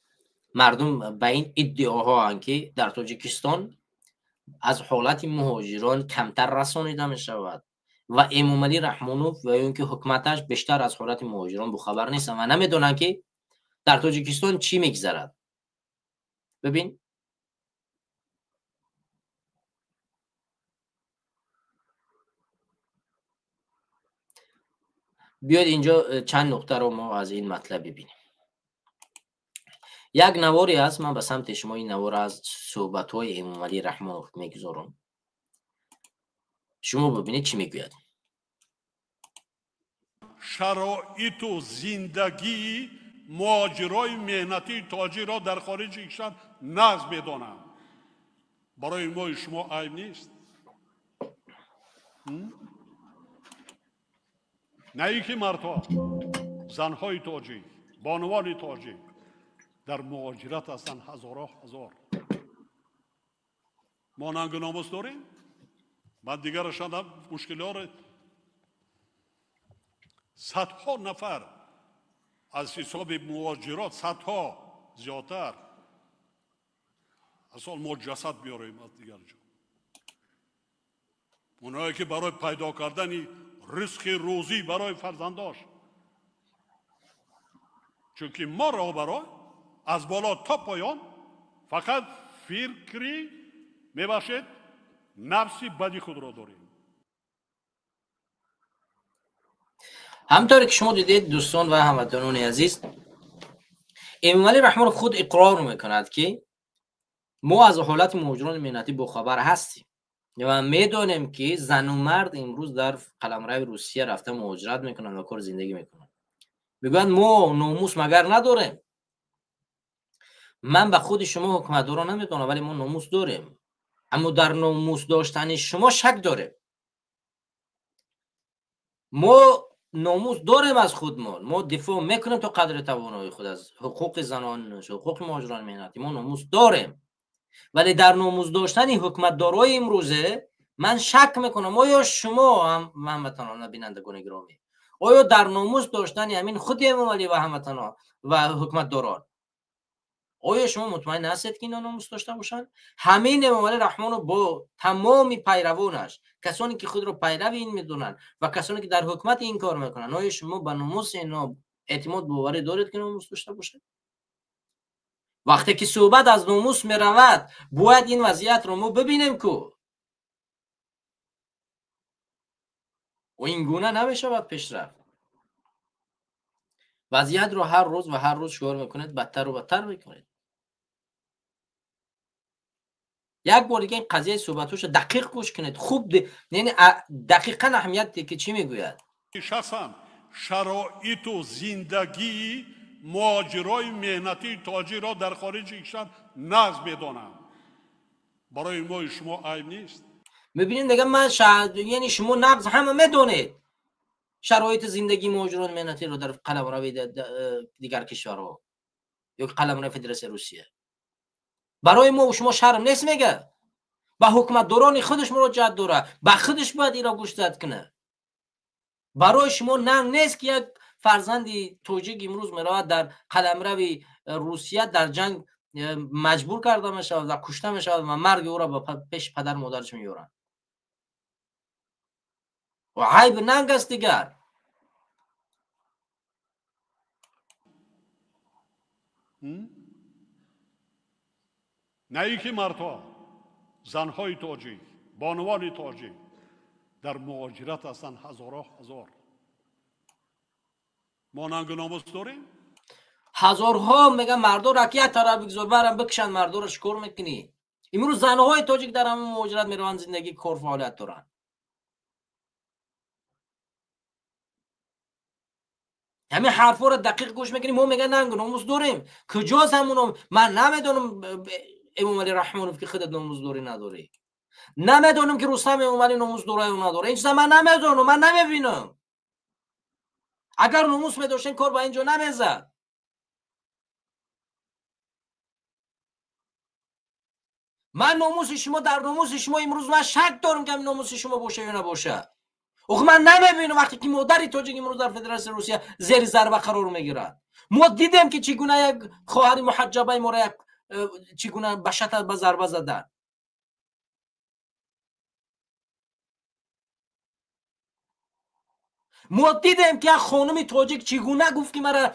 مردم به این ادعاها هستند که در تاجیکستان از حالت مهاجران کمتر رسانیده می شود و امامعلی رحمانوف و اون که حکومتش بیشتر از حالت مهاجران بخبر نیستن و نمیدونن که در تاجیکستان چی میگذرد. ببین بیاید اینجا چند نکته رو ما از این مطلب ببینیم. یک نواری هست، من به سمت شما این نوار از صحبت‌های امامعلی رحمانوف میگذارم، شما ببینید چی میگوید. شرایط و زندگی مهاجرای مهنتی تاجر را در خارج کشور نقض بدانم. برای ما شما عیب نیست. نه اینکه مردها، زنهای تاجیک، بانوان تاجیک در مهاجرت هستند هزار. ما ننگ و ناموس داریم. من دیگر شدم مشکلات صدها نفر از حساب مهاجرات، صدها زیادتر اصلا ما جسد بیاریم از دیگر جا. اونایی که برای پیدا کردن رزق روزی برای فرزنداش، چون که ما را برای از بالا تا پایان فقط فکری میباشد نفسی بدی خود را داریم. همطور که شما دیدید دوستان و هموطنان عزیز، امامعلی رحمانوف خود اقرار میکند که ما از حالت مهاجران مهنتی باخبر هستیم و میدونیم که زن و مرد امروز در قلمرو روسیه رفته مهاجرت میکنن و کار زندگی میکنن. میگن ما ناموس مگر نداریم؟ من به خود شما حکومتدارا نمیدونم ولی ما ناموس داریم، اما در ناموس داشتن شما شک داریم. ما ناموس داریم از خودمان، ما دفاع میکنیم تا قدر توانایی خود از حقوق زنان، حقوق مهاجران مهنتی، ما ناموس داریم. ولی در ناموس داشتن حکومتدارای امروزه من شک میکنم آیا شما هم هموطنان بینندگان گرامی، آیا در ناموس داشتن همین خود امامعلی و هموطنان و حکومتداران، آیا شما مطمئن هستید که اینا ناموس داشته باشن؟ همین امامعلی رحمانوف با تمام پیروانش، کسانی که خود رو پیرو این میدونن و کسانی که در حکومت این کار میکنن، آیا شما به ناموس اینا اعتماد باوری دارید که ناموس داشته باشن؟ وقتی که صحبت از ناموس می رود باید این وضعیت رو ما ببینیم که و این گونه نمیشه پیش رفت. وضعیت رو هر روز شعار میکنید بدتر و بدتر میکنید. یک بار دیگه این قضیه صحبتوش دقیق گوش کنید، خوب یعنی دقیقاً اهمیت که چی میگوید. شخصا شرایط و زندگی مهاجرای مهنتی تاجر را در خارج کشور نقض بدانم. برای ما شما عیب نیست. میبینید دیگه من یعنی شما نقض همه میدونید شرایط زندگی مهاجران مهنتی رو در قلمرو دیگر کشورها یا قلمرو فدراسیون روسیه. برای ما و شما شرم نیست میگه؟ با حکومتداران خودش مراجعت داره، با خودش باید اینا گوش داد کنه. برای شما ننگ نیست که یک فرزندی توجیک امروز میرود در قلمرو روسیه در جنگ مجبور کرده میشه و کشته میشه و مرگ او را به پیش پدر مادرش میارن. و عیب ننگ است دیگر. نه اینکه مردها، زنهای تاجیک، بانوان تاجیک در مهاجرت هستند هزار. ما ننگ و ناموس داریم. هزارها میگن مردا را که یک طرف بگذار برم بکشن، مردا را شکر میکنی. امروز زنهای تاجیک در همون مهاجرت میروند، زندگی کار فعالیت دارن. همین حرفا رو دقیق گوش میکنیم. ما میگن ننگ و ناموس داریم، کجاست همون؟ من نمیدونم امامعلی رحمانوف که خودت ناموزداری نداری؟ نمیدونم که رستم امامعلی ناموزداری نداره. این چیزا من نمیدونم، من نمیبینم. اگر ناموس می‌داشتین کار با اینجا نمیزد. من ناموس شما در ناموس شما امروز من شک دارم که ناموس شما باشه یا نباشه. آخه من نمیبینم وقتی که مادر تاجیک امروز در فدراسیون روسیه زیر ضربه قرار میگیرد. ما دیدیم که چگونه یک خواهر محجبه ما را چگونه به شدت به ضربه زدن. ما دیدیم که خانم تاجیک چگونه گفت که مرا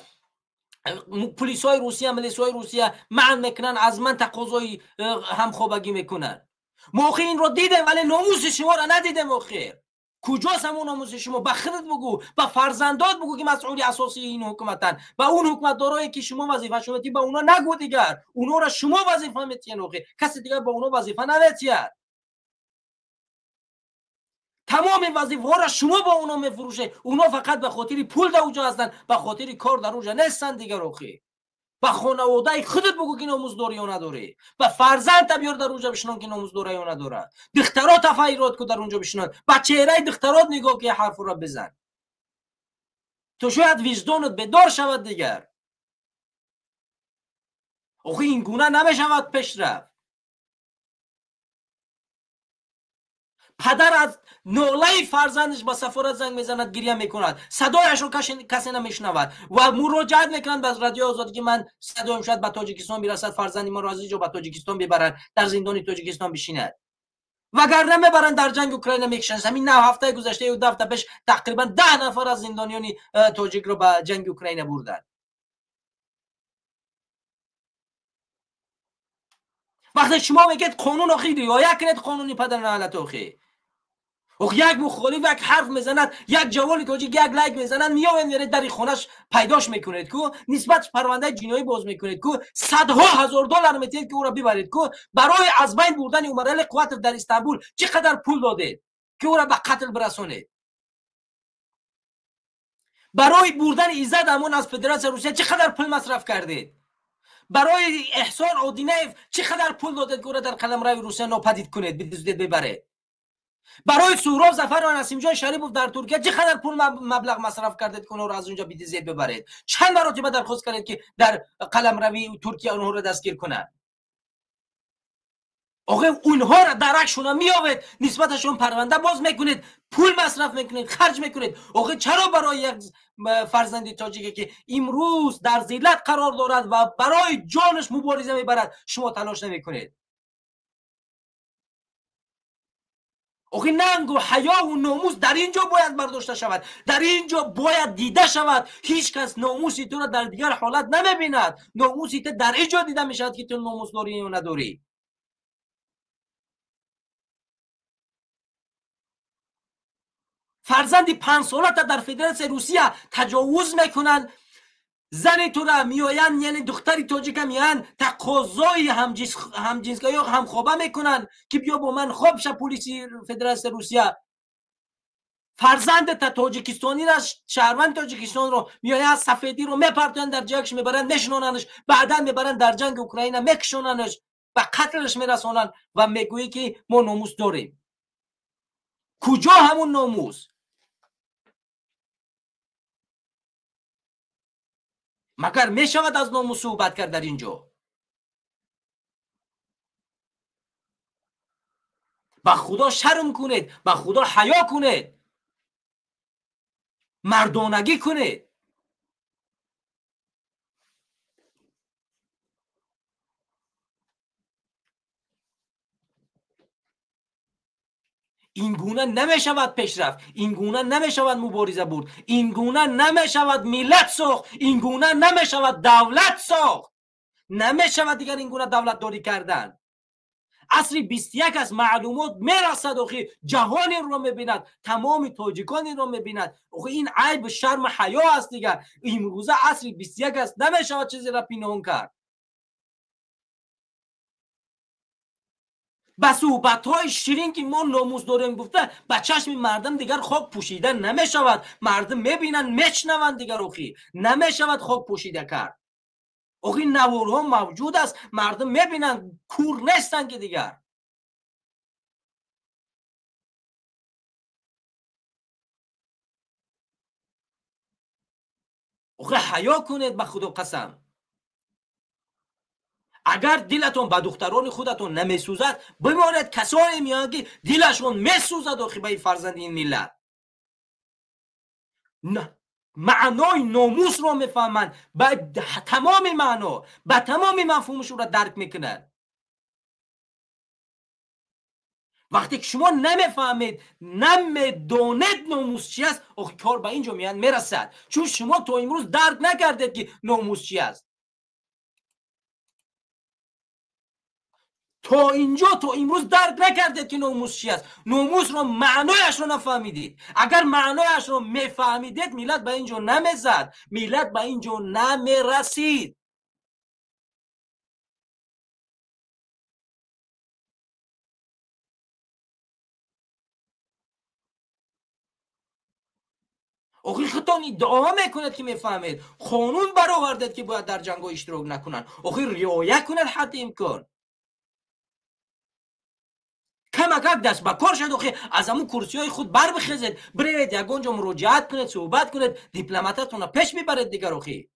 پلیسای روسیه ملیسای روسیه منع میکنن، از من تقاضای همخوابگی میکنن. ما این رو دیدیم ولی ناموس شما را ندیدیم. آخر کجاست همون ناموس شما؟ به خودت بگو، به فرزندات بگو که مسئول اساسی این حکومتن، به اون حکومتدارایی که شما وظیفه شما به اونا نگو دیگر. اونا را شما وظیفه میتین. آخر کسی دیگر به اونا وظیفه نمیتین. تمام وظیفه ها را شما با اونا میفروشه. اونا فقط به خاطر پول در اونجا هستن، به خاطر کار در اونجا نیستن دیگر. آخر به خانواده خودت بگو که ناموزداری یا نداری. به فرزند بیار در اونجا بشنان که ناموزداری یا نداره. دخترات تفایرات کو در اونجا بشنان، به چهره دخترات نگاه که حرف را بزن. تو شاید وجدانت بیدار شود دیگر. آخه این گونه نمیشود پیش رفت. پدر از ناله فرزندش با سفارت زنگ میزند، گریه میکند، صدایش رو کسی نمیشنود و مراجعت میکنند به رادیو آزادی که من صدایم شاید به تاجیکستان برسد، فرزندی ما را از اینجا به تاجیکستان ببرند، در زندان تاجیکستان بشیند. وگرنه میبرند در جنگ اوکراین میکشند. همین 9 هفته گذشته و 2 هفته پیش تقریبا 10 نفر از زندانیان تاجیک رو به جنگ اوکراین بردن. وقتی شما میگید قانون اخی رعایت کنید، قانونی پدر نهالت اخی یک مخالف یک حرف میزند، یک جوال تاجیک یک لایک میزنند، میاوین میرید در خونش پیداش میکنید کو نسبت پرونده جنایی باز میکنید کو صدها هزار دلار میتید که او را ببرید کو برای از بین بردن عمرال قوت در استانبول چقدر پول دادید که او را به قتل برسونید. برای بردن عزت امون از فدراسیون روسیه چقدر پول مصرف کردید. برای احسان اودینیف چقدر پول دادید که او را در قلمرو روسیه ناپدید کنید، بدزدید ببرید. برای سهراب ظفر و نسیم جان شریفوف در ترکیه چقدر پول مبلغ مصرف کردید که اونها رو از اونجا بدزدید ببرید. چند مرتبه درخواست کردید که در قلمرو ترکیه اونها رو دستگیر کنند. آخه اونها را درکشون میآورید، نسبتشون پرونده باز میکنید، پول مصرف میکنید، خرج میکنید. آخه چرا برای یک فرزند تاجیکی که امروز در ذلت قرار دارد و برای جانش مبارزه میبرد شما تلاش نمیکنید؟ آخه ننگ و حیا و ناموس در اینجا باید برداشته شود، در اینجا باید دیده شود. هیچ کس ناموسی تو را در دیگر حالت نمیبیند. ناموسی تو در اینجا دیده میشود که تو ناموس داری یا نداری. فرزندی 5 ساله در فدراسیون روسیه تجاوز میکنن، زن تو را میآیند، یعنی دختری تاجیک میان تقاضای همجنسگری یا همخوابه میکنن که بیا با من خواب شه. پلیسی فدراسیون روسیه فرزند تاجیکستانی را، شهروند تاجیکستان رو میآیند سفیدی رو میپرتن در جاکش میبرن میشنوننش، بعدا میبرن در جنگ اوکراین میکشوننش، به قتلش میرسونن و میگویی که ما ناموس داریم. کجا همون ناموس؟ مگر می شود از ناموس صحبت کرد در اینجا؟ با خدا شرم کنید، با خدا حیا کنید، مردانگی کنید. این گونه نمی شود پیشرفت، این گونه نمی شود مبارزه برد، این گونه نمی شود ملت ساخت، این گونه نمی شود دولت ساخت. نمی شود دیگر این گونه دولت داری کردن. عصر 21 از معلومات میرسد، آخه جهان رو میبیند، تمام تاجیکان رو میبیند. آخه این عیب شرم حیا است دیگر. امروزه عصر 21 است، نمیشود چیزی را پنهان کرد. با صحبت‌های شیرین که ما ناموس داریم گفته با چشم مردم دیگر خاک پوشیده نمیشود. مردم میبینن میشنون دیگر. آخه نمیشود خاک پوشیده کرد. آخه نوارها موجود است، مردم میبینن، کور نیستن که دیگر. آخه حیا کنید به خدا قسم. اگر دلتون به دختران خودتون نمیسوزد، بماند کسانی میان که دلشون میسوزد آخه به فرزند این ملت. نه، معنای ناموس رو میفهمند، به تمام معنا، به تمام مفهومشون رو درک میکنند. وقتی که شما نمیفهمید، نمیدونید ناموس چی است، آخه کار به اینجا میان میرسد، چون شما تا امروز درک نکردید که ناموس چی است. تا اینجا تا امروز درک نکردید که ناموس چی است. ناموس رو معنایش رو نفهمیدید. اگر معنایش رو میفهمیدید، ملت به اینجا نمیزد، ملت به اینجا نمیرسید. آخه خودتان ادعا میکنید که میفهمید، قانون برآوردید که باید در جنگ اشتراک نکنن. آخه رعایت کنید حد امکان. کمک دست به کار شد. آخه از همون کرسی های خود بر بخیزید، برید یگانجا مراجعت کنید، صحبت کنید، دیپلماتتون رو پیش میبرید دیگر. آخه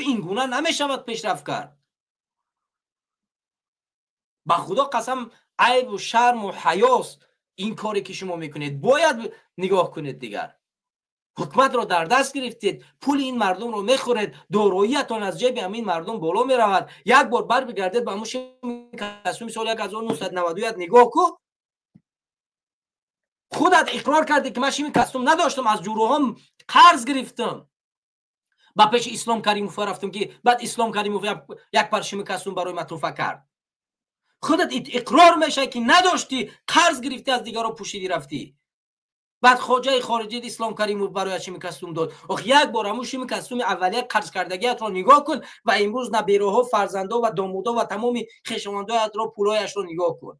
این گونه نمیشود پیشرفت کرد. با خدا قسم عیب و شرم و حیاس این کاری که شما میکنید. باید نگاه کنید دیگر. حکومت رو در دست گرفتید، پول این مردم رو میخورید، داراییتون از جیب همین مردم بالا میرود. یک بار بر بگردید به همون کسوم سال 1991 نگاه کو. خودت اقرار کردی که من شیمی کسوم نداشتم، از جوروهم قرض گرفتم. با پیش اسلام کریموف رفتم که بعد اسلام کریموف یک پر شیمی کسوم برای من توفه کرد. خودت اقرار میشه که نداشتی، قرض گرفتی، از دیگران پوشیدی رفتی. بعد خواجه خارجی اسلام کریموف برای شیمی کسوم داد. آخه یک بار همون شیمی کسوم اولیه قرض کردگیت رو نگاه کن و امروز نبیروها، فرزندا و دامودا و تمام خویشاوندایت رو پولایش رو نگاه کن.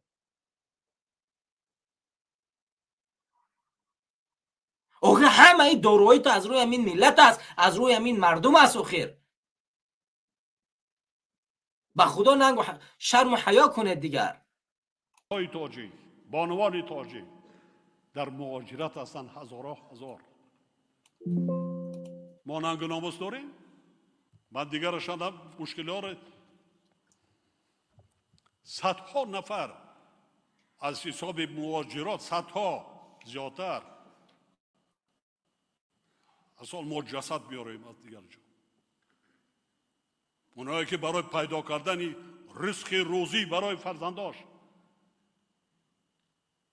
آخه همه این دارایی تو از روی همین ملت است، از روی همین مردم است. آخر با خدا ننگو شرم و حیا کنید دیگر. تاجی، بانوان تاجی در مهاجرت هستن هزارها هزار. ما ننگ و ناموس داریم. من دیگر شدم مشکلات صدها نفر از حساب مهاجرات، صدها زیادتر. اصلا ما جسد بیاریم از دیگر جا. اونایی که برای پیدا کردن رزق روزی برای فرزنداش،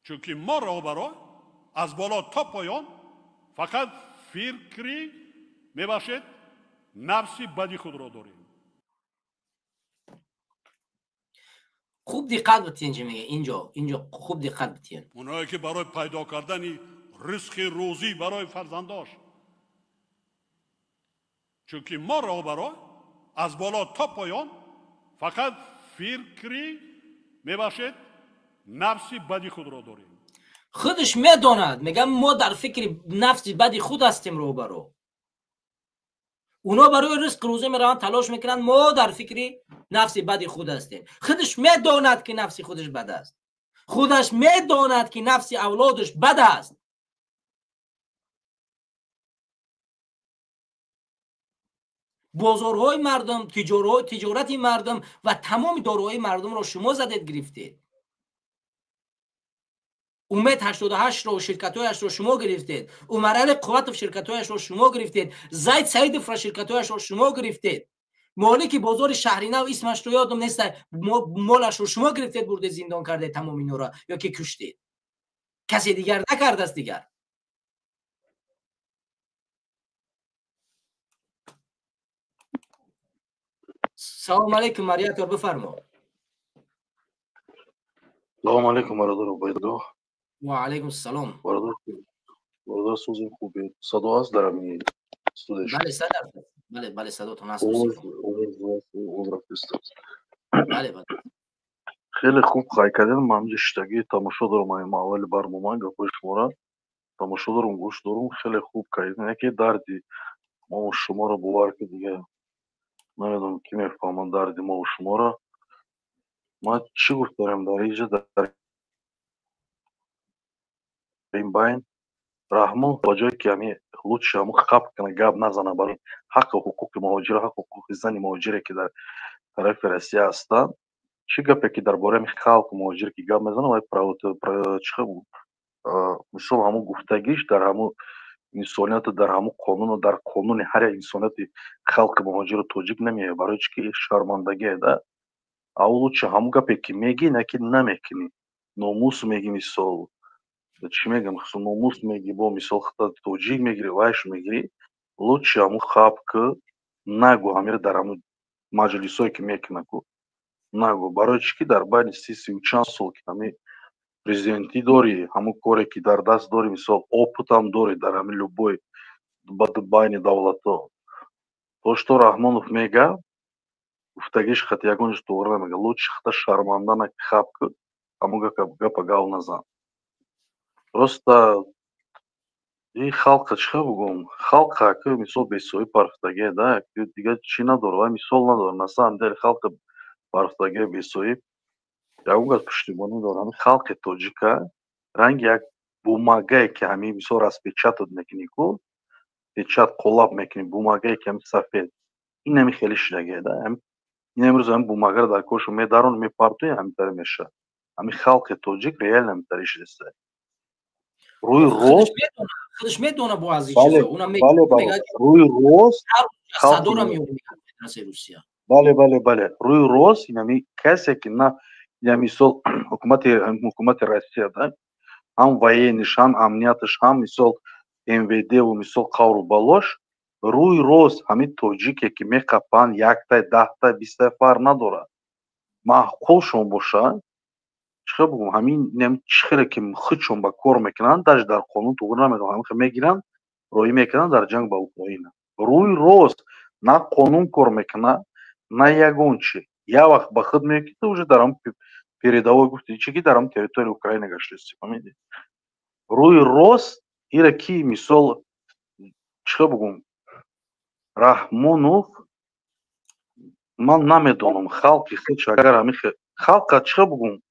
چون که ما را برای از بالا تا پایان فقط فکری میباشد، نفسی بدی خود را داریم. خوب دقت بتین چه میگه اینجا خوب دقت بتین. اونایی که برای پیدا کردن رزق روزی برای فرزنداش، چون که ما را برای از بالا تا پایان فقط فکری میباشد، نفسی بدی خود را داریم. خودش میداند، میگم ما در فکر نفسی بدی خود هستیم. رو برو اونا برای رزق روزی میرن تلاش میکنن، ما در فکر نفسی بدی خود هستیم. خودش میداند که نفسی خودش بد است، خودش میداند که نفسی اولادش بد است. بازارهای مردم، تجارت مردم و تمام داروهای مردم را شما زدید گرفتید. امید 88 رو، شرکت‌هایش رو شما گرفتید. عمرال قوت شرکت‌هایش رو شما گرفتید. زید سعید فر شرکت‌هایش رو شما گرفتید. مالک بازار شهری نو اسمش رو یادم نیست، مالش رو شما گرفتید، برده زندان کرده تمام اینا را، یا که کشتید. کسی دیگر نکرده است دیگر. سلام علیکم مریت، بفرما. سلام علیکم برادر عبیدالله. و علیکم السلام. برادر سوزی خوبه. صدا هست در این استودیو؟ بله صدا. بله صداتون هست. بله خیلی خوب خواهی کردیم. من همینجا شتاگی تماشا دارم. این اول برنامه گپای شما را тамошо дорум, гӯш дорум, хеле хуб кардем. Яке дарди мову шуморо бовар ки дига намедонам ки мефаҳмад дарди мову шуморо. Ман чӣ гуфтарем дар инҷа, дар ин байн раҳмон ба ҷое ки ҳамин лутчи ҳамун хаб кана, гап назана барои ҳаққу ҳуқуқи муҳоҷира, ҳаққу ҳуқуқи зани муҳоҷире ки дар тарафи Россия ҳастанд, чӣ гапе ки дар бораи ҳамин халқу муҳоҷир ки гап мезанад, мисол ҳамун гуфтагиш дар ҳамун инсонияту дар ҳамун қонуну дар қонуни ҳар як инсонияти халқи муҳоҷиру тоҷик намеяд. Барои чӣ ки шармандагиеда. Аввал лучше ҳамун гапе ки мегӣ, на ки намекунӣ. Номус мегӣ, мисол чӣ мегам, номус мегӣ, бо мисол хата тоҷик мегирӣ, вайш мегирӣ, лучше ҳамун хаб ки нагӯ ҳамира дар ҳамун маҷлисое ки мекуна ку нагӯ. Барои чӣ ки дар байни 30 чанд сол ки ҳамин президентӣ дорӣ, ҳамун коре ки дар даст дорӣ, мисол опытам дорӣ дар ҳамин любой байни давлатҳо. То што Раҳмонов мегӯяд, гуфтагиш хат ягонаш тоғра намегӯяд. Лучше хата шарманда наки хаб ки ҳамун гапа гав назан. Просто ин халқа чиқа бигӯм, халқа ки мисол бесоҳиб парфтагиеда, ки дига чӣ надорад, вай мисол надорад. На самом деле халқи парфтагия бесоҳиб ягон гап пуштибонӣ дорад. Ҳамин халқи тоҷика ранги як бумагае ки ҳамин мисол распечатат мекунӣ ку, печат қолаб мекунӣ, бумагае ки ҳамин сафед, ин ҳамин хеле шидагиеда. Ин имрӯз ҳамин бумагаро дар коршон медаронӣ, мепартоӣ, ҳамин таре мешавад. Ҳамин халқи тоҷик реально ҳамин таре шидааст. Рӯи рост خودش میدونه بعضی بله چیزا اونم بله روی روست صدورم میونه روسیه. بله روی روست یعنی کسی که نه یا مثال حکومت روسیه ده هم военныш هم امنیتش هم مثال МВД و مثال قورу балош روی روست همین توجیکه که میقپن یک تا 10 تا 20 نفر نداره معقولشون باشه چه بگم همین چخیره که خودشون با کار میکنن داش در قانون تو نمیگم همین میگیرن روی میکنن در جنگ با اوکراین روی روز نه قانون کار میکنه نه یگون چی یا وقت با خود میگیره уже дарам передовой گفتی چی که дарам территории Украины گشتسی فهمیدی روی روز ایره کی مثال چه بگم رحمونов من نمیدونم خلقی خودش اگر همین خلق چه بگم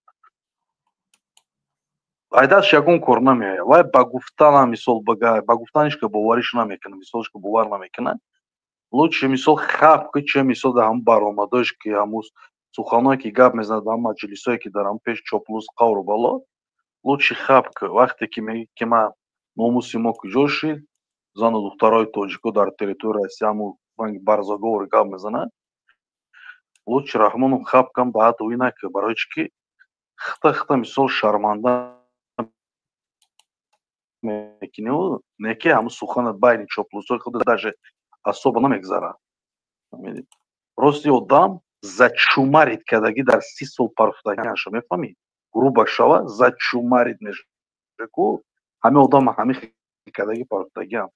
айдаш ягон кор намеояд вай ба гуфтанам мисол ба гуфтаниш ки бовариш намекунад мисолш ки бовар намекунад лучше мисол хаб ки чӣ мисол дар ҳамун баромадош ки ҳамун суханое ки гап мезанад ҳамун маҷлисое ки дар ҳамун пеш чоплус қавру бало лучше хаб ки вақте ки мегӣ ки ман номуси мо куҷо шид зану духтарои тоҷико дар территорияи Россия ҳамун барзаговори гап мезанад лучше Раҳмонов хаб кан ба ҳаддуи наки барои чӣ ки хита мисол шарманда мекунӣ неки ҳамун суханат байни чоплусои худат даже асоба намегзарад фаҳмидӣ рости одам зачумарид кардагӣ дар 30 сол парфтагиаша мефаҳмӣ груба шава зачумарид мешава ку ҳамин одам ҳамин кардагӣ парфтагиам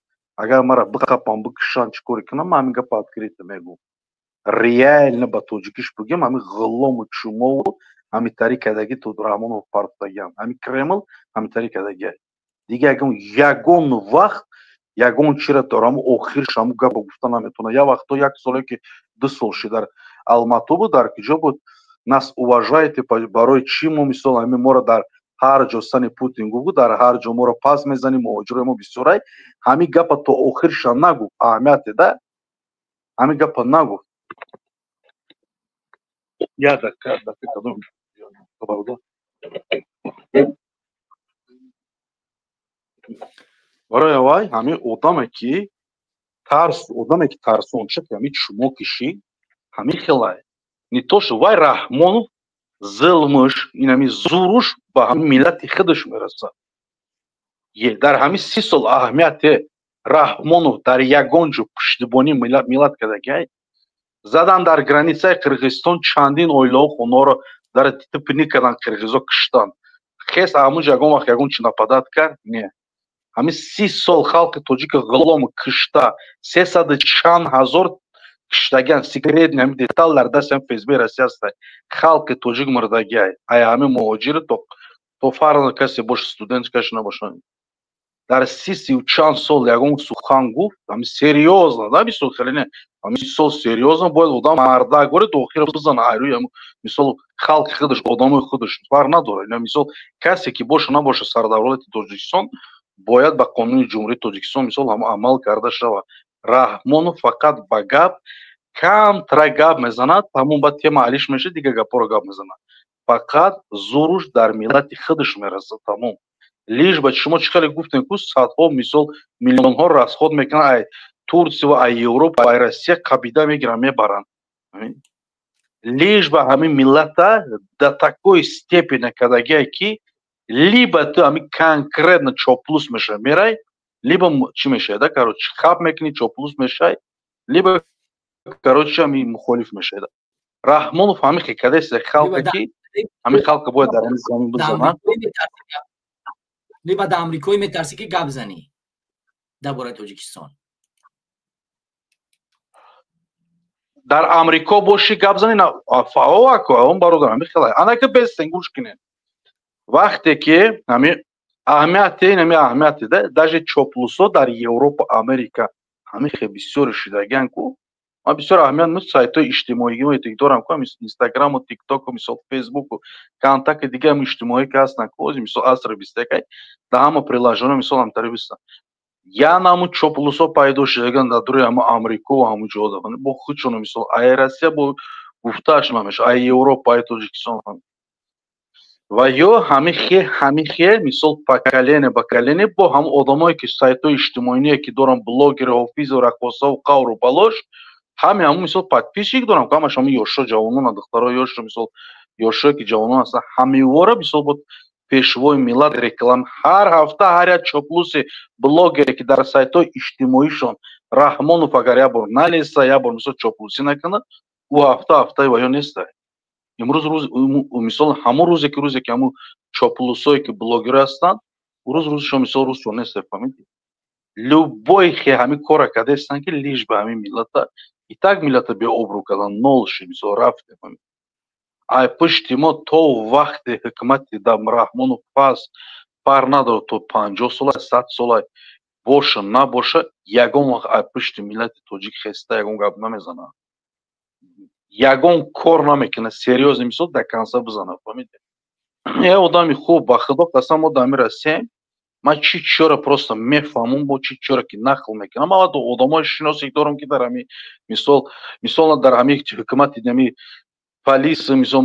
агар мара биқапам бикушан чӣ коре кунам ман ҳамин гапа открито мегӯм реально ба тоҷикиш бигӯям ҳамин ғиллому чумову ҳамин тари кардагӣ то Раҳмонов парфтагиам ҳамин Кремл ҳамин тари кардагия دیگه یگون وقت یگون چیره دارم آخرش هم گپ گفتن نمیتونه یا وقتا یک ساله که 2 سال شد در الماتو بود در کجا بود нас уважаете برای چی ما مثال همین ما رو در هر جا سن پوتین گفت در هر جا ما رو پس میزنیم مهاجر ما بسیارای همین گپ تا آخرش نگو اهمیت ده همین گپ نگو یا دقیقه دادم برای وای همین آدمه که ترسون شد همین شما کشی همین خیلی نیتوش وای Раҳмонов ظلمش این همین زورش با همین ملت خودش میرسه در همین 30 سال اهمیت Раҳмонов در یگان جو پشتیبانی ملت کردگی زدن در گرانیسه قرغیزستان چندین اویله و خونه رو در تپنی کردن قرغیزا کشتن خیست همون یگان وقت یگان چی نپادت کرد نه ҳамин 30 сол халқи тоҷик ғиллом кишта 300 чанд ҳазор киштагиан секретни ҳамин детал дар дасти ҳамин фсб Россия аст халқи тоҷик мурдагиай ай ҳамин муҳоҷири то фарқ касе бош студент каш набошад дар 30 чанд сол ягон сухан гуфт, ҳами серьёзно, да, мисол хеле не, ҳами сол серьёзно бояд одам мардак боре дохира бизана айрӯ, ҳами мисол халқи худаш, одамои худаш фарқ надорад. Мисол касе ки боша набоша сардавлати Тоҷикистон бояд ба қонуни ҷумҳурии Тоҷикистон мисол ҳама амал карда шавад. Раҳмонов фақат ба гап камтара гап мезанад, тамом ба тема ҳалиш меша, дига гапҳоро гап мезанад. Фақат зуруш дар миллати худаш мерасад, тамом. Лиш ба шумо чӣ хеле гуфтем ку садҳо мисол миллионҳо расход мекунанд, ай Турсия ва ай Европа, ай Россия қабида мегиранд, мебаранд. Лиш ба ҳамин миллата до такой степени кадагия ки либо ту ҳамин конкретно чоплус мешавӣ мерай, либо чӣ мешавӣ, да, короче, хаб мекунӣ, чоплус мешавӣ, либо короче ҳамин мухолиф мешавӣ. Раҳмонов ҳамин кадаси халқа ки ҳамин халқа бояд дар ин замин бизанад. либо дар Амрикои метарсӣ ки гап занӣ дар бораи Тоҷикистон. Дар Амрико боши гап занӣ, он бародар ҳамин хеле анака бестен гӯш кинед. Вақте ки ҳамин аҳамияте да, даже чоплусо дар Европа, Америка ҳамин хеле бисёре шидагиянд ку ман бисёр аҳамият мисол сайтҳои иҷтимоигӣ дорам ку Инстаграму, ТикТоку, мисол Фейсбуку, контакти дига ҳам иҷтимоӣ ки ҳастанд ку мисол асри 21 дар ҳама приложениҳо мисол ҳамтари бистанд. Яъне ҳамун чоплусо пайдо шудаганд дар дураи ҳамун Амрико ва ҳамун ҷода бо худшон мисол ай Россия бо гуфтааш мамеша, ай Европа, ай Тоҷикистон ва ё ҳамин хел мисол поколение бо ҳамун одамое ки сайтҳои иҷтимоие ки доранд, блогери, ҳофизу, рақосаву қавру балош, ҳамин мисол подписчик дорам ку ҳамаш ҳамин ёшо ҷавонон, духтаро ёшо мисол ёшое ки ҷавонон ҳастанд, ҳамивора мисол бо пешвои миллат реклама ҳар ҳафта ҳар як чоплуси блогере ки дар сайтҳои иҷтимоишон Раҳмонов агар як бор налеса, як бор мисол чоплусӣ накунад, ӯ ҳафтаи ва ё нестай. Имрӯз мисол ҳамун рӯзе ки ҳамун чоплусое ки блогерӣ ҳастанд, рӯзшон мисол рӯзшон нестай, фаҳмидӣ? Любой хел ҳамин кора кардастанд ки лиш ба ҳамин миллата и так миллата беобрӯ карданд, нол шид, мисол рафт. Ай пушти мо то вақте ҳикмати Раҳмонов пар надорад, то 50 солай, 100 солай боша набоша, ягон вақт ай пушти миллати тоҷик хеста ягон гап намезанад. Ягон кор намекунад серьёзно, мисол до конца бизанад, фаҳмидӣ? Я одами хуб, ба худо қасам, мо дар амин Россияем. Ман чӣ чора просто мефаҳмам, бо чӣ чора ки нақл мекунам. Ман одамои шиносе дорам ки дар ҳамин мисол дар ҳамин ҳикмати ҳамин полиция мисол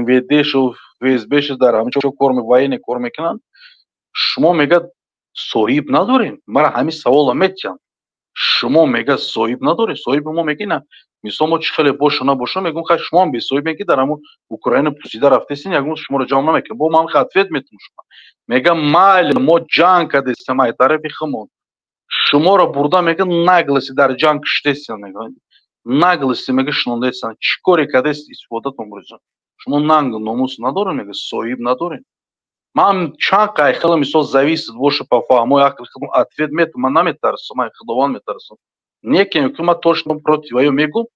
МВДшо, ФСБшо дар ҳамин чо военне кор мекунанд. Шумо мегӯяд соҳиб надорем. Мара ҳамин савола метиҳанд. Шумо мегӯяд соҳиб надорем. Соҳиби мо мегӯяд на. Мисол мо чӣ хеле боша набоша мегӯям хай шумо ҳам бесоҳиб ки дар ҳамун Украина пусида рафтесин, ягон шуморо ҷамъ намекунем. Бо ман ответ метавонам шумо. Мегӯям майли мо ҷанг кардастем ай тарафи худмон. Шуморо бурда мегӯям нагласи дар ҷанг киштестем, мегӯям. Нагласти мега шунондастанд. Чӣ коре кардастед истифодатон бурҷон. Шумо нанг номус надоред, мега соҳиб надоред. Ман чанд қайхела мисол зависит боша по фаҳмои ақли худам ответ метавонам. Ман наметарсам, ман худованд метарсам. Некем ки ман точно против ва ё мегӯям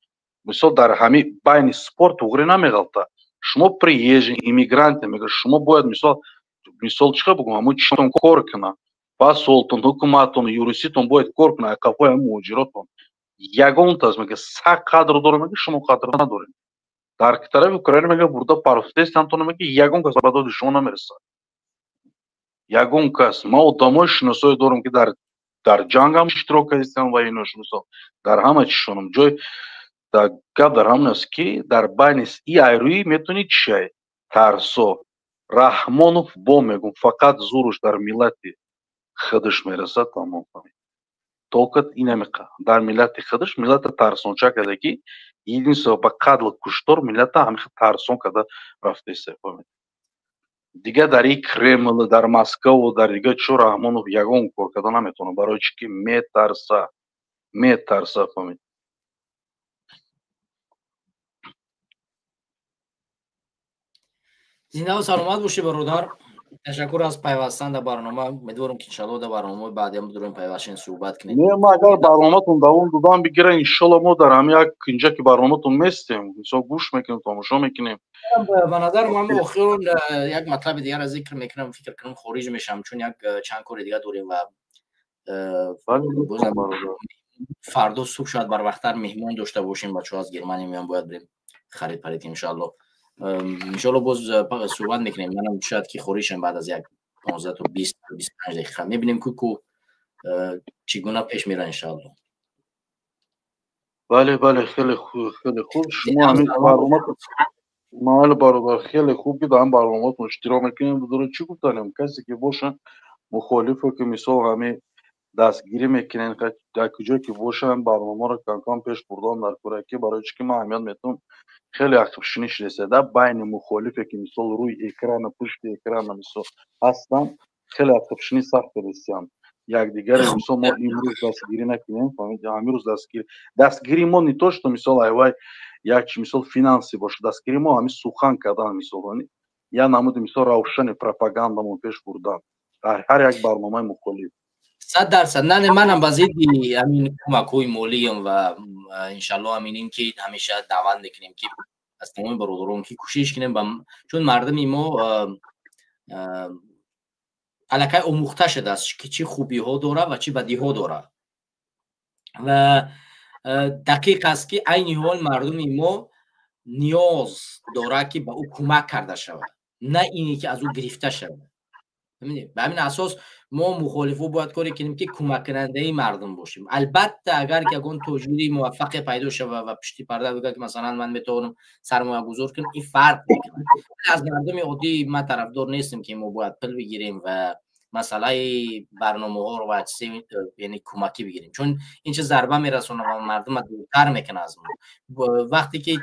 мисол дар ҳамин байни спорт уғри намеғалта. Шумо приезжие, иммигранте, мега шумо бояд мисол чӣ хел бигӯям, ҳамун читон кор кунад. Посолтон, ҳукуматон, юриститон бояд кор кунад, ай қафои ҳамин муҳоҷиротон. Ягонтас мега саг қадр дорем, мега шумо қадр надорем. Дар тарафи Украина мега бурда паростестантон мега ягон кас ба доди шумо намерасад. Ягон кас. Ман одамои шиносое дорам ки дар ҷанг ҳам иштирок кардастанд ва иношон мисол дар ҳама чишонам ҷой гап дар ҳамин аст ки дар байни и айрӯӣ метавонӣ чишай тарсо. Раҳмонов бо мегӯям фақат зуруш дар миллати худаш мерасад, тамом. Только инамиқа дар миллати худаш миллата тарсонча карда ки единственно ба қатл куштор миллата ҳамиха тарсон карда рафтеста. Дига дар ин Кремл, дар Москва, дар дига чо Раҳмонов ягон кор карда наметавонад, барои чӣ ки метарса, фаҳмед. Зиндаву саломат бошӣ бародар. تشکر از پیوستن در برنامه. امیدوارم که انشالله در برنامه بعدی هم بدونیم پیوستن صحبت کنیم. نه ما اگر برنامه‌تون دوام بگیره انشالله ما در همین یک اینجا که برنامه‌تون میستیم مثلا گوش میکنیم تماشا میکنیم. به نظر من اخیرا یک مطلب دیگر از ذکر میکنم، فکر کنم خارج میشم چون یک چند کار دیگه داریم و فردا صبح شاید بر وقتتر مهمان داشته باشیم. بچه‌ها از گرمانی میان باید بریم خرید پرید انشالله. انشالله باز صحبت میکنیم. منم شاید که خارجم بعد از یک 15 تا 20 تا 25 دقیقه میبینیم کوکو چگونه پیش میره انشالله. بله خیلی خوب شما همین برنامه مال برابر خیلی خوب که دارم برنامه‌تون اشتراک میکنیم. بدون چی گفتم کسی که باشن مخالفه که مثلا همین دستگیری میکنن در کجا که باشن برنامه رو کم پیش بردن در کره که برای چی که ما همیت میتونم خیلی عقب شنیش رسیده بین مخالفه که مثلا روی اکران پشت اکران مثلا هستن خیلی عقب شنی سخت رسیدن یک دیگر مثلا ما امروز دستگیری نکنیم فهمید امروز دستگیری ما نیتوش تو مثلا ایوای یک مثلا فینانسی باشه دستگیری ما همین سخن کردن مثلا یا نمود مثلا روشن پروپاگاندا ما پیش بردن هر یک برنامه مخالف 100% نه منم بازی همین کمک‌های مالیم و انشالله همینیم که همیشه دعوت میکنیم که از تمام برادران که کوشش کنیم چون مردم ما الکی آموخته شده است که چی خوبی ها داره و چی بدی ها داره و دقیق است که عین حال مردم ما نیاز داره که به او کمک کرده شود نه اینی که از او گرفته شود. به همین اساس ما مخالفو باید کاری کنیم که کمک کننده مردم باشیم. البته اگر که اون تجاری موفق پیدا شود و پشتی پرده بگه که مثلا من میتونم سرمایه گذار کنم این فرق میکنه. از مردم عادی ما طرفدار نیستیم که ما باید پل بگیریم و مسئله برنامه ها رو باید یعنی کمکی بگیریم چون این چه ضربه میرسونه و مردم دورتر میکنه از ما. وقتی که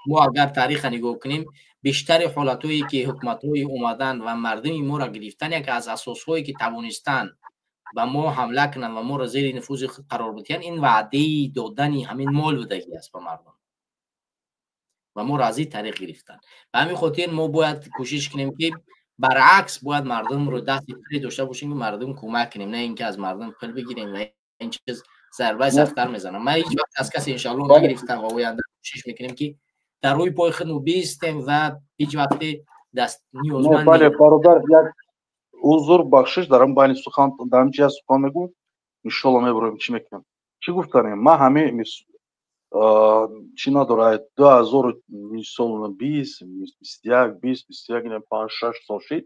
ما اگر تاریخ نگاه کنیم بیشتر حالتایی که حکومت‌های اومدن و مردم ما را گرفتن یک از اساس‌هایی که توانستن و ما حمله کنن و ما را زیر نفوذ قرار بدن این وعده دادن همین مال بودگی است به مردم و ما را از این طریق گرفتن. به همین خاطر ما باید کوشش کنیم که برعکس باید مردم رو دست فری داشته باشیم که مردم کمک کنیم نه اینکه از مردم پول بگیریم و این چیز ضربه سخت‌تر میزنه. ما هیچ وقت از کسی ان شاء الله نگرفتم و آینده کوشش میکنیم که در روی پای خود بیستیم و هیچ وقت دست نیازمند بله برادر یک حضور بخشش دارم بین سخن دارم چی از سخن میگم ان شاء الله میبرم چی میکنم چی گفتم ما همه چی نداره 2020 21 نه 5 6 سال شد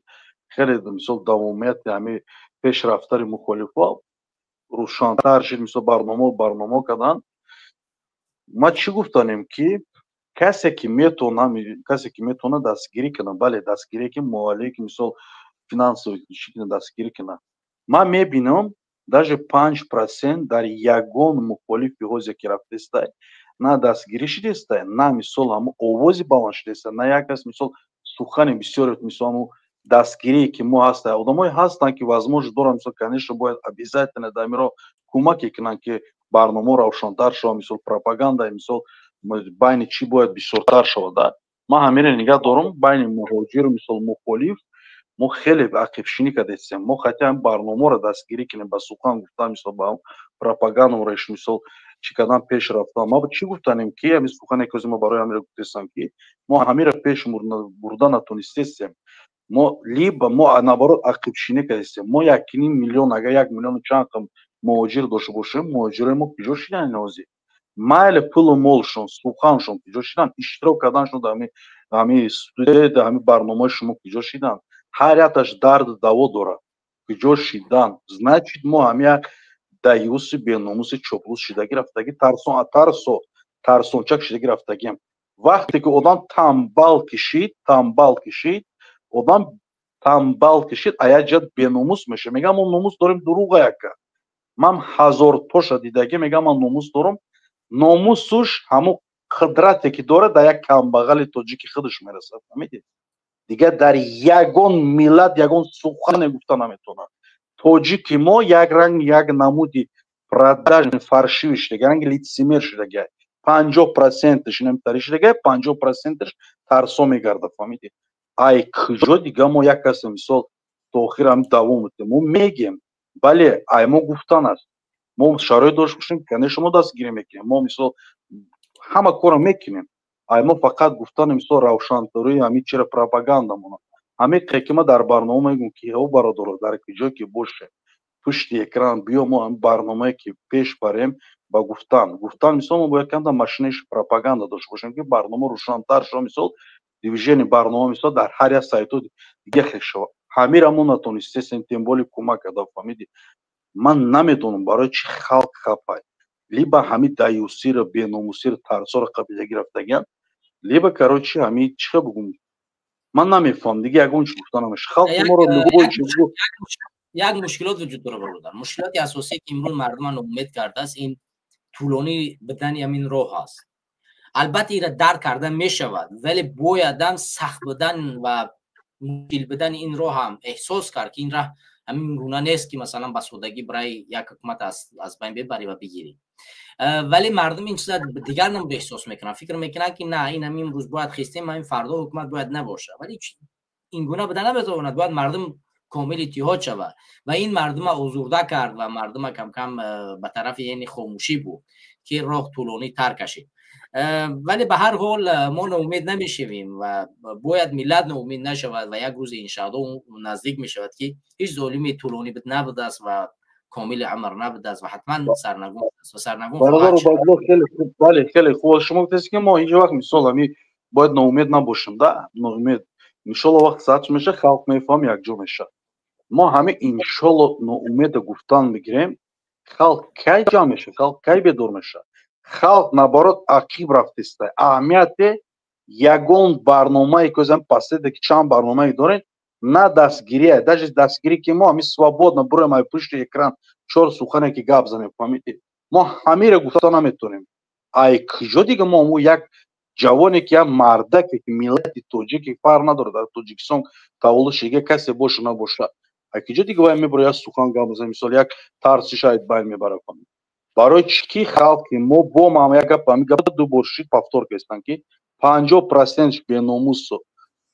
خیلی مثلا دوامات همه پیشرفت‌های مخالفا روشن‌تر شد مثلا برنامه کردن. ما چی گفتیم که کسی که میتونه دستگیری کنه بله دستگیری که مالی که مثلا فینانسوی شکل دستگیری کنه ما میبینم даже 5% در یگان مخالف حوزه که رفته است نه دستگیری شده است نه مثال هم آوازی بلند شده است نه یک کس مثال سخن بسیار مثلا دستگیری که ما هست آدمای هستن که возможно دارن مثلا کنیش باید обязательно دمیرا کمک کنن که برنامه روشن‌تر شود مثال پروپاگاندا مثال بین چی باید بیشتر شود. ما همین نگاه دارم بین مهاجر مثال مخالف ما خیلی عقب شینی کردیم ما خاطر برنامه را دستگیری کنیم با سخن گفتم مثلا با پروپاگاندا روش مثال چی کردن پیش رفتن ما چی گفتیم که همین سخنی که ما برای همین گفتیم که ما همین را پیش بردن نتونستیم ما لیب ما نبارو عقب شینی کردیم ما 1.5 میلیون اگر 1 میلیون چند مهاجر داشته باشیم مهاجر ما کجا شدن نازی مایل پول مولشون سخنشون کجا شدن اشتراک کردنشون در همین استودیو همین برنامه شما کجا شدن حیاتش درد دوا داره کجا شدن значит ما همین دایوس بیناموس چوپلوس شدگی رفتگی ترسونچک شدگی رفتگیم وقتی که آدم تنبل کشید آدم تنبل کشید ایجاد بیناموس میشه میگم ما ناموس داریم دروغ یکه من 1000 توش دیدگی میگم من ناموس دارم ناموسش همون قدرتی که داره در یک کمبغل تاجیکی خودش میرسه فهمیدید دیگه در یگان ملت یگان سخن گفتن نمیتونه تاجیکی ما یک رنگ یک نمودی پرداش فرشی شده رنگ لیتسیمر شده 50%ش نمیتاری شده 50%ش ترسو میگرده فهمیدید ای کجا دیگه ما یک کس مثال то охир ҳам давом мекунем. Мо мегем, бале аймо гуфтан аст. Мо шароит дошт бошем, конечно шумо дастгирӣ мекунем. Мо мисол ҳама корро мекунем. Аймо фақат гуфтан мисол равшантарии ҳамин чира пропаганда монад. ҳамин ки ма дар барнома мегӯм ки ҳо бародаро дар ҷое ки боше пушти экран биё мо ҳамин барномае ки пеш барем ба гуфтан мисол мо бояд камда машинаш пропаганда дошта бошем ки барнома рӯшантар шо мисол дивизиони барнома мисол дар ҳар як сайтҳо дига хел шавад. ҳамира мо натонистем тем более кӯмак карда фаҳмидӣ. ман намедонам барои чӣ халқ хапай либо ҳамин даюсиро беномусиро тарсоро қабила гирифтагиянд либо короче ҳамин чӣ бугум ман намефаҳмам дига ягон чӣ гуфта намеш халқи моро любой чӣ як мушкилот вуҷуд дорад бародар. мушкилоти асосие ки имрӯз мардумро ноумед кардааст ин тӯлонӣ будани ҳамин роҳ аст. албатта ира дарк карда мешавад, вале боядам сахт будан ва мушкил будани ин роҳ ҳам эҳсос кард ки ин роҳ ҳамин гуна нест ки масалан ба содагӣ барои як ҳукумат аз байн бебарӣ ва бигирӣ. вале мардум ин чиза дигар намуд эҳсос мекунанд, фикр мекунанд ки на ин ҳамин имрӯз бояд хистем, ҳамин фардо ҳукумат бояд набоша. вале ин гуна буда наметавонад. бояд мардум комил иттиҳод шавад ва ин мардума озурда кард ва мардума кам ба тарафи яъни хомӯшӣ буд ки роҳ тӯлонитар кашид. вале ба ҳар ҳол мо ноумед намешавем ва бояд миллат ноумед нашавад ва як рӯзи иншоалло наздик мешавад ки ҳеҷ золими тӯлонӣ набудааст ва комили амр набудааст ва ҳатман сарнагун аст ва сарнагун хоҳад шуд. бале хеле хуб шумо гуфтед ки мо ҳеҷ вақт мисол ҳамин бояд ноумед набошем. да ноумед иншоалло вақт саъат меша халқ мефаҳм якҷо мешавад. мо ҳамин иншоалло ноумеда гуфтан бигирем халқ кай ҷамъ мешавад, халқ кай бедор мешавад. халқ наоборот ақиб рафтаиста. аҳамияте ягон барномае ки ӯзам паседа ки чанд барномае дорем на дастгирие даже дастгирӣ ки мо ҳамин свободно бурем ай пушти экран чор сухане ки гап занем фаҳмидӣ. мо ҳамира гуфта наметонем. ай куҷо дига мо як ҷавоне ки як мардаке ки миллати тоҷики фарқ надорад дар тоҷикистон таваллуд шига касе боша набоша ай куҷо дига вай мебарояд як сухан гап бизанем мисол як тарси шояд байн мебарад. барои чӣ ки халқи мо бо ма як гап ҳамин гап дубор шид повторка истанд ки 50% беномусу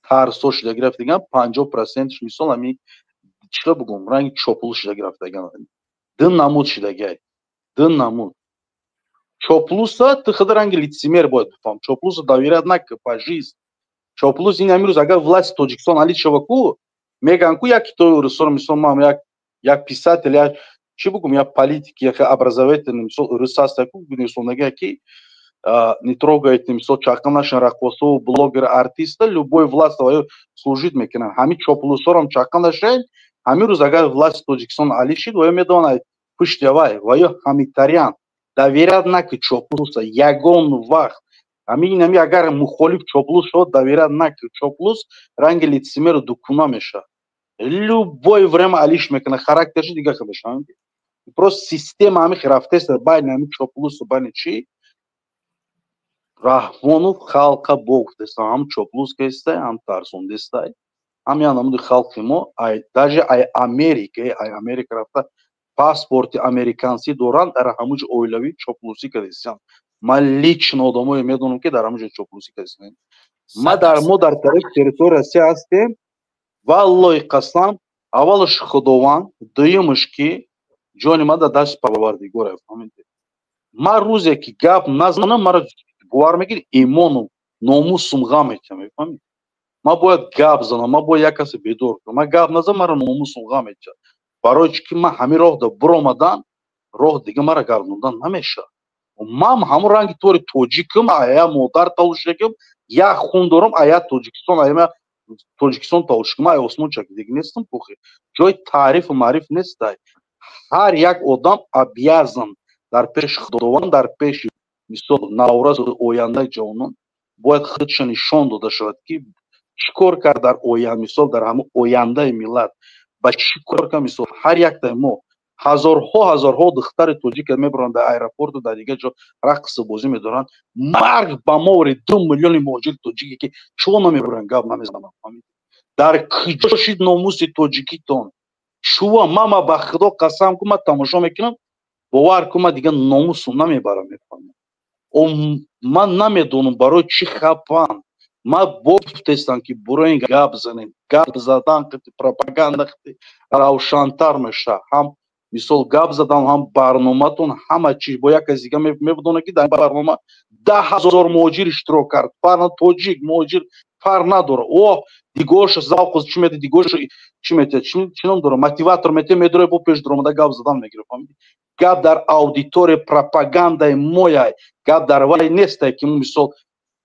тарсо шуда гирифтаган 50% мисол ҳамин чиқа бугум ранги чоплу шуда гирифтаган дин намуд шудагай дин намуд чоплуса ты худа ранги лицемер бояд бифаҳм. чоплуса доверяд накӣ по жизнь. чоплус ин ҳамин рӯз агар власти тоҷикистон алид шава ку меган ку як китоби русо мисол мам як писатель як чӣ бугум як политик як образовательный мисол рус аст ку бинесондага ки не трогайте мисол чақанашин рақосу блогер артиста любой власт ваё служит мекунад. ҳамин чоплусорам чақанашин ҳамин рӯз агар власти тоҷикистон алид шид ваё медонад пушти вай ваё ҳамитарян доверяд накӣ чоплуса ягон вақт ҳамин агар мухолиф чоплус шуд доверяд накӣ. чоплус ранги лицемеру дукуна мешавад. любое время алиш мекунад характерши дига хел мешавад. просто система ҳамин рафтаиста байни ҳамин чоплусу байни чӣ раҳмонов халқа бо гуфтаиста ҳам чоплус каистай ҳам тарсондистай ҳамин намуди халқи мо даже ай америка рафта паспорти американси доранд дар ҳамуҷо оилавӣ чоплусӣ кардистанд. ман лично одамое медонам ки дар ҳамуҷо чоплусӣ кардистанд. мо дар тарафи территорияи россия ҳастем валлои қасам аввалаш худованд дуюмаш ки ҷони ман дар дасти парвардигор аст. ман рӯзе ки гап назанам маро бовар мегирӣ имону номусум ғам мекунад. ман бояд гап занам, ман бояд як касе бедор кунам. ман гап назанам маро номусум ғам мекунад. барои чӣ ки ман ҳамин роҳда биромадан роҳ дига маро гардондан намешавад. ман ҳамон ранги тори тоҷикам ая модар тавушакам як хун дорам ая тоҷикистон ая тоҷикистон тавушакам ая осмон чаки дига нестам пухи ҷои таърифу маъриф нестай. ҳар як одам обязан дар пеши худованд дар пеши мисол наврази ояндаи ҷавонон бояд худша нишон дода шавад ки чӣ кор кард дар оянда мисол дар ҳамон ояндаи миллат ба чӣ кор кард. мисол ҳар яктаи мо ҳазорҳо духтари тоҷик мебаранд дар аэропорту дар дига ҷо рақсу бозӣ медоранд. марг ба мо вари 2 миллиони муҳоҷири тоҷике ки чуво намебаранд гап намезанам. дар куҷо шид номуси тоҷикитон чуво мама ба худо қасам ку ман тамошо мекунам бовар ку ман дига номусум намебарам. ман намедонам барои чӣ хапам. ما گفتستان که برای گاب زنیم گاب زدن که پروپاگاندا که روشن‌تر میشه هم مثال گاب زدن هم برنامه‌تون همه چیز با یک از دیگه میبودونه که در برنامه 10,000 مهاجر اشتراک کرد فرق توجیک مهاجر فرق نداره او دیگوش زاوخ چی میده دیگوش چی میده چی نداره мотиватор میده میداره با پیش درآمد گاب زدن میگیره فهمیدی گاب در اودیتور پروپاگاندا مویا گاب در وای نیست که مثال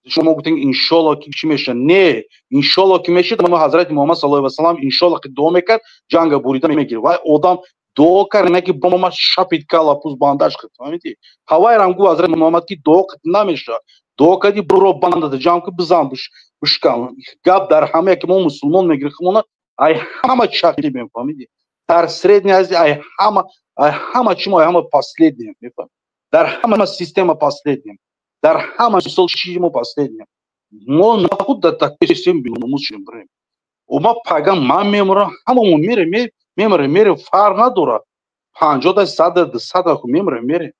شما گفتین انشالله که چی میشه نه انشالله که میشه ما حضرت محمد صلی الله علیه و سلام انشالله که دعا میکرد جنگ بریده میگیره و آدم دعا کرد نه که با ما شپید کالا پوز بانداش کرد فهمیدی هوای رنگو حضرت محمد که دعا نمیشه دعا کردی برو باند جنگ بزن بشکن گاب در همه که ما مسلمان میگیره خمونا ای همه شکلی میفهمیدی در سредней азии ай همه чему ай همه последние میفهم در همه سیستم последним در همه سال چیزی ما последним ما نخود در такой системе بی‌ناموسیم بریم و ما پاگان ما میمورم هممون میره فرق نداره 50 تا 100 تا میره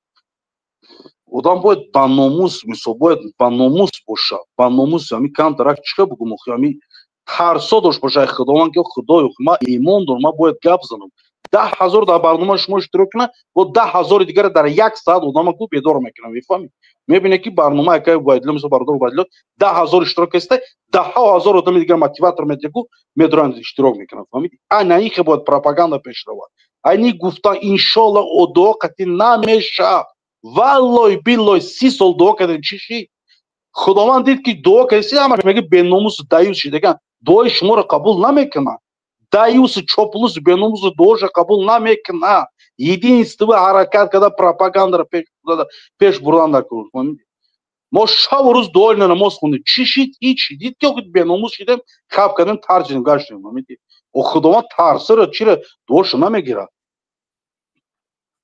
آدم باید با ناموس مثلا باید با ناموس باشه با ناموس همی کم درک چیکار بگم همی ترسا داشت باشه خداوند که خدای ما ایمان دارم ما باید گپ زنم 10,000 در برنامه شما اشتراک کنه و 10,000 دیگر در یک ساعت آدم کو بیدار میکنه میفهمی میبینه که برنامه که باید مثلا برادر باید 10,000 اشتراک است 10,000 آدم دیگر мотиватор میده کو میدارن اشتراک میکنه فهمیدی انا این که باید پروپاگاندا پیش رود اینی گفتا ان شاء الله او دو قتی نمیشه والله بالله 30 سال دعا کردیم چی خداوند دید که دعا کردی همه میگه به ناموس دایوس شده که دعای شما رو قبول نمیکنه دایوس چوپلوس به ناموس دعاش قبول نمیکنه единство حرکت کرده پروپاگاندا رو پیش بردن نکنه ما شب و روز دعای نماز خوندیم چی شد هیچ دید که به ناموس شدیم خواب کردیم ترجیم گشتیم فهمیدی و خداوند ترسه رو چیره دعاش نمیگیره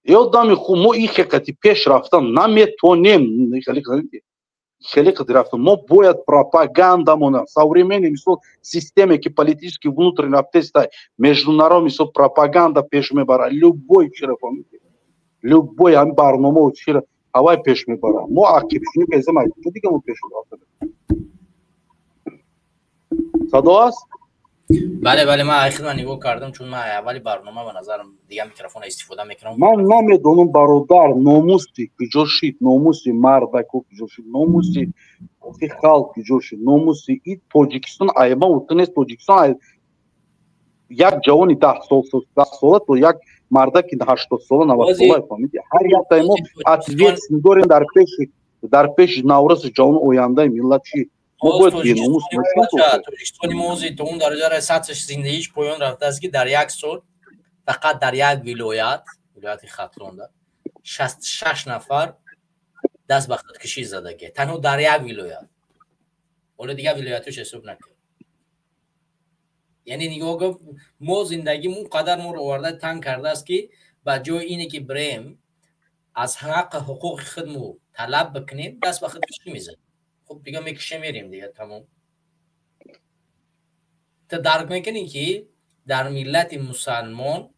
یادم خو ما این حقیقتی پیش رفتن نمیتونیم خیلی رفتن ما باید пропаганда мона современный مثل системе که политически внутренне аптеста международный مثل пропаганда پیش میبره любой چرا فهمیدی любой هم برنامه و چرا هوای پیش میبره ما عقبشونی بزنیم تو دیگه ما پیش رفتن صدا است بله من اخیراً نگاه کردم چون من اولی برنامه به نظرم دیگه میکروفون استفاده میکنم من نمیدونم برادر ناموسی کجا شد ناموسی مرد کجا شد ناموسی خالق کجا شد ناموسی این تاجیکستان ایما اوتنست تاجیکستان یک جوانی 10 ساله تو یک مرد که 80 ساله 90 ساله فهمیدی هر یک تایما ответственность داریم در پیش نوروز جوان آینده ملت چی ما باید بی‌ناموس باشیم توجیکستان موضوع تو اون درجه سطحش زندگیش پایان رفته است که در یک سال فقط در یک ولایت خطرونده 66 نفر دست به خودکشی زده که تنها در یک ولایت ولی دیگه ولایتش حساب نکرد یعنی نگاه ما زندگیمون قدر ما رو آورده تنگ کرده است که با جای اینه که بریم از حق حقوق خودمون طلب بکنیم دست به خودکشی میزنیم خب دیگه میکشه میریم دیگه تمام تا درک میکنی که در ملت مسلمان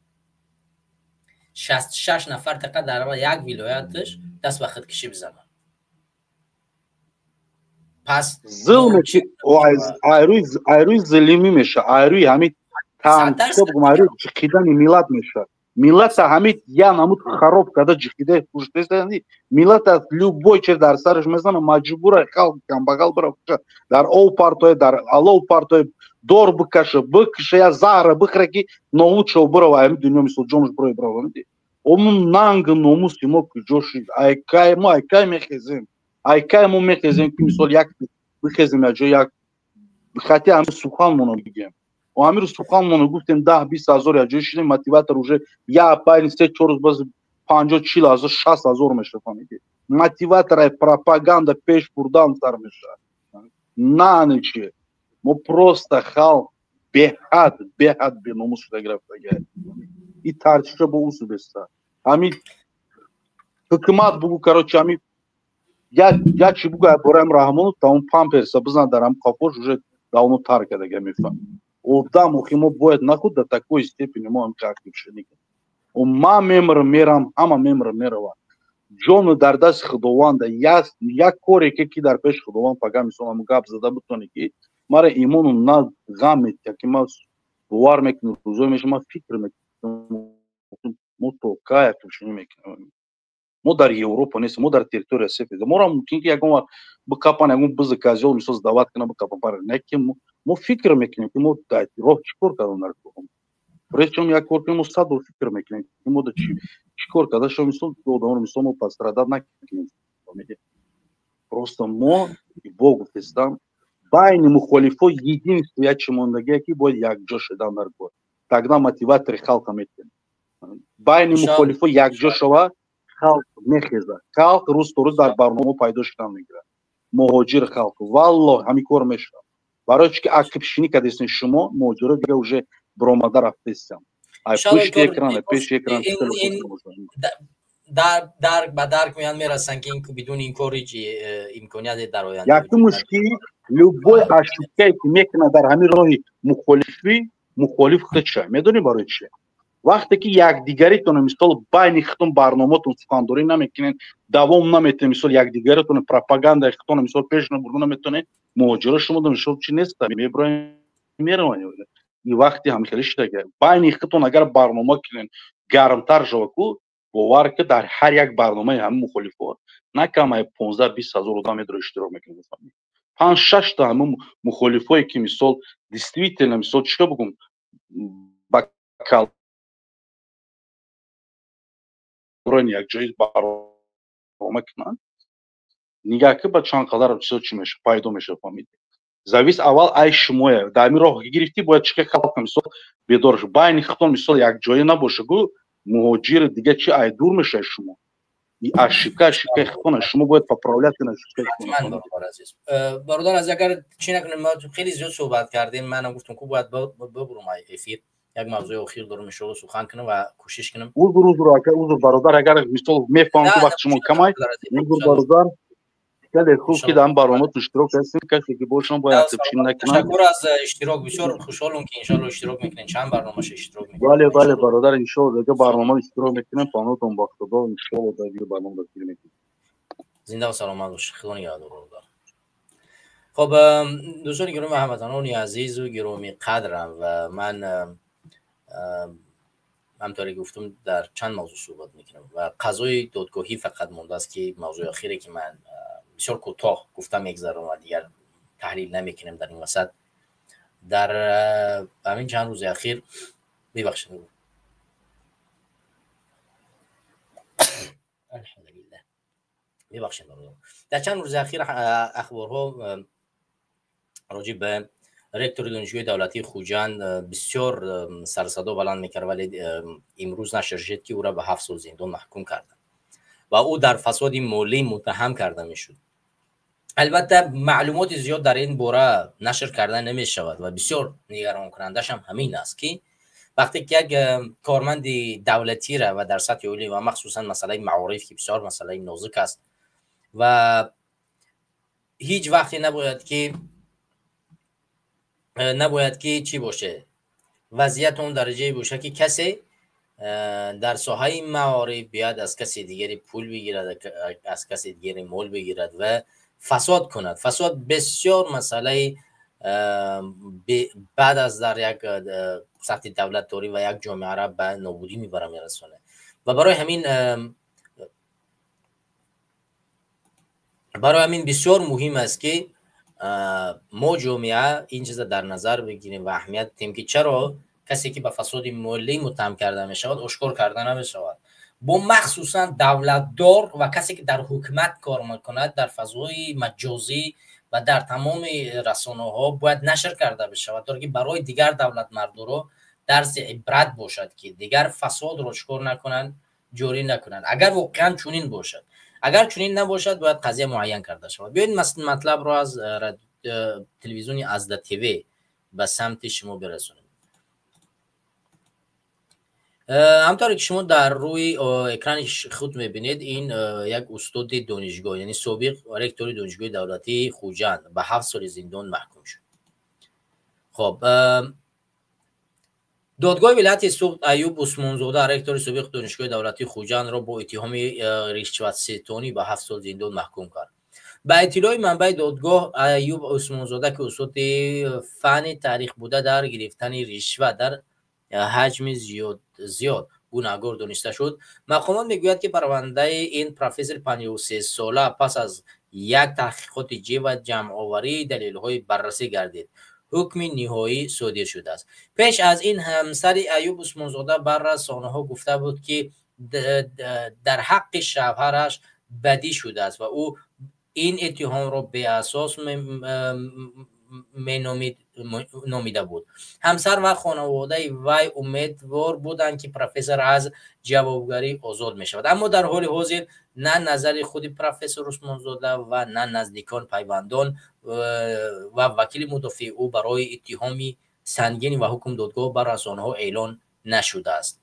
66 نفر فقط در یک ولایتش دست به خودکشی بزنن پس ظلم که ایروی ظلمی میشه ایروی همین تانسکو بگم ایروی جخیدن ملت میشه ملت همین یا نمود خراب کرده جخیده پوشتست ملت از любой چیز در سرش میزنه مجبوره خلق کم بغل بره در او پارتوی در алو پارتوی دور بکشه یا زهر بخره که نوچو برو همین دنیا مثل جونش برو میدی اون نانگ ناموسی ما کجا شد ای میخیزیم ای ما میخیزیم که مثل یک بخیزیم یا جا یک بخاطی همین سخان منو بگیم و همین سخان منو گفتیم 10-20 هزار یا جای شدیم мотиватор уже یا 5-3 روز باز 50-40 هزار 60 هزار میشه فهمیدی мотиватор пропаганда پیش بردن سر میشه نه چی ما просто خلق به حد به ناموس شده گرفته این ترچه با اوسو بسته همین حکومت بگو короче همین یا چی بگو ابراهیم رحمانو تا اون پامپرسا بزن درم کافوش уже давно ترک دیگه میفهم آدم و ما باید نخود در такой степени ما هم که اکتیو شدیم و ما میرم همه میرم جون در دست خداوند یک کاری که در پیش خداوند پگاه میسونم گپ زده بتونه که مرا ایمان و نه غم میده که ما باور میکنم روزای میشه ما فکر میکنم ما تو کایا توشونی میکنم ما در یوروپا نیست ما در تریتوریا سفید ما را ممکن که یکم بکاپن یکم بز کازیول میسوز دعوت کنه بکاپن پر نه که ما فکر میکنیم که ما در راه چیکار کردیم در کوم причем я корпим саду фикр мекунем ки мо чикор карда шо мисол одамон мисол мо пострадат накунем просто мо бо гуфтам байни мухолифо единствия чи мондагия ки бояд якҷо шудан дар гор тогда мотиватори халқа метавонем байни мухолифо якҷо шава халқ мехезад халқ рӯз то рӯз дар барнома пайдо шудан мегирад муҳоҷир халқ валло ҳамин кор мешавад барои чи ки акбшинӣ кардесин шумо муҳоҷиро дига уже برآمده رفتستم پشت اکران پیش اکران درک میان میرسن که این بدون این کاری امکانیت در آینده یک مشکل любой اشتباهی که میکنه در همین راه مخالفی مخالف خود شه میدونی برای چی وقتی که یک دیگریتون مثلا بین خودتون برنامه‌تون سخنرانی نمیکنین دوام نمیتین مثلا یک دیگریتون پروپاگاندا خودتون مثلا پیش نبردن نمیتونه مهاجر شما دونشون چی نیست میبرین میروانی این وقتی همیشه دیگه بین خودتون اگر برنامه کنین گرمتر شود کو باور که در هر یک برنامه هم مخالفات نه کم 15 20 هزار آدم در اشتراک میکنن 5 6 تا هم مخالفایی که مثلا دیستریکتن مثلا چیکار بگم با کالورن یک جای برنامه کنن نگاه که با چند قدر چیزا چی میشه پیدا میشه فهمید завис аввал ай шумоя дар ин роҳ гирифтӣ бояд чӣ ки халқ мисол бедор шуд байни хитон мисол якҷоя набоша гу муҳоҷир дига чи ай дур мешавед шумо и ошибка хитона шумо бояд поправлят кунед бародар аз агар чӣ накунем мо хеле зиёд суҳбат кардем манам гуфтам ку бояд бибурам эфир як мавзӯи охир дорам иншоалло сухан кунам ва кӯшиш кунам узр бародар агар мисол мефаҳмам ки вақти шумо камай узр бародар خیلی خوب که در برنامه اشتراک هستیم کسی که باشم باید تبشین نکنم تشکر از اشتراک بسیار خوشحالم که انشالله اشتراک میکنین چند برنامه‌اش اشتراک میکنین بله بله برادر انشالله دیگه برنامه اشتراک میکنم پانوتون با خدا انشالله دیگه برنامه داشته میکنیم زنده و سلامت باش خدا نگهدار برادر خب دوستان گرامی هموطنان عزیز و گرامی قدرم و من همطوری گفتم در چند موضوع صحبت میکنم و قضای دادگاهی فقط مونده است که موضوع اخیری که من بسیار کوتاه گفتم میگذارم و دیگر تحلیل نمیکنم در این وسط در همین چند روز اخیر ببخشید الحمدلله ببخشید در چند روز اخیر اخبارها راجع به رکتور دانشگاه دولتی خوجند بسیار سر صدا بلند میکرد ولی امروز نشر شد که او را به 7 سال زندان محکوم کردند و او در فساد مالی متهم کرده میشد. البته معلومات زیاد در این باره نشر کرده نمی شود و بسیار نگران کنندش هم همین است که وقتی که یک کارمند دولتی را و در سطح عالی و مخصوصا مسئله معارف که بسیار مسئله نازک است و هیچ وقتی نباید که چی باشه وضعیت اون درجه باشه که کسی در ساحه معارف بیاد از کسی دیگری پول بگیرد از کسی دیگری مال بگیرد و فساد کند. فساد بسیار مسئله بعد از در یک سطح دولت داری و یک جامعه را به نابودی میرسونه و برای همین بسیار مهم است که ما جامعه این چیز در نظر بگیریم و اهمیت بدیم که چرا کسی که به فساد مالی متهم کرده می شود آشکار کرده نمی شود با مخصوصا دولت دار و کسی که در حکومت کار میکند در فضای مجازی و در تمام رسانه ها باید نشر کرده بشود تا که برای دیگر دولت مردم درس عبرت باشد که دیگر فساد را آشکار نکنند جاری نکنند. اگر واقعا چنین باشد اگر چنین نباشد باید قضیه معین کرده شود. بیاید مطلب را از تلویزیون ازدا تیوی به سمت شما برسونیم. همطور که شما در روی اکران خود میبینید این یک استاد دانشگاه یعنی سابق رکتور دانشگاه دولتی خوجند به 7 سال زندان محکوم شد. خب دادگاه ولایت سوخت ایوب عثمانزاده رکتور سابق دانشگاه دولتی خوجند را با اتهام رشوت ستانی به 7 سال زندان محکوم کرد. با اطلاع منبع دادگاه ایوب عثمانزاده که استاد فن تاریخ بوده در گرفتن رشوت در حجم زیاد گناهکار دانسته شد. مقامات میگوید که پرونده این پروفسور 53 ساله پس از یک تحقیقات جدی و جمع آوری دلایل بررسی گردید حکم نهایی صادر شده است. پیش از این همسر ایوب عثمانزاده بر رسانه‌ها گفته بود که در حق شوهرش بدی شده است و او این اتهام را به اساس نامیده بود. همسر و خانواده وی امیدوار بودند که پروفسور از جوابگری آزاد می شود، اما در حال حاضر نه نظر خود پروفسور عثمانزاده و نه نزدیکان پیوندان و وکیل مدافع او برای اتهامی سنگین و حکم دادگاه بر رسانه‌ها اعلان نشده است.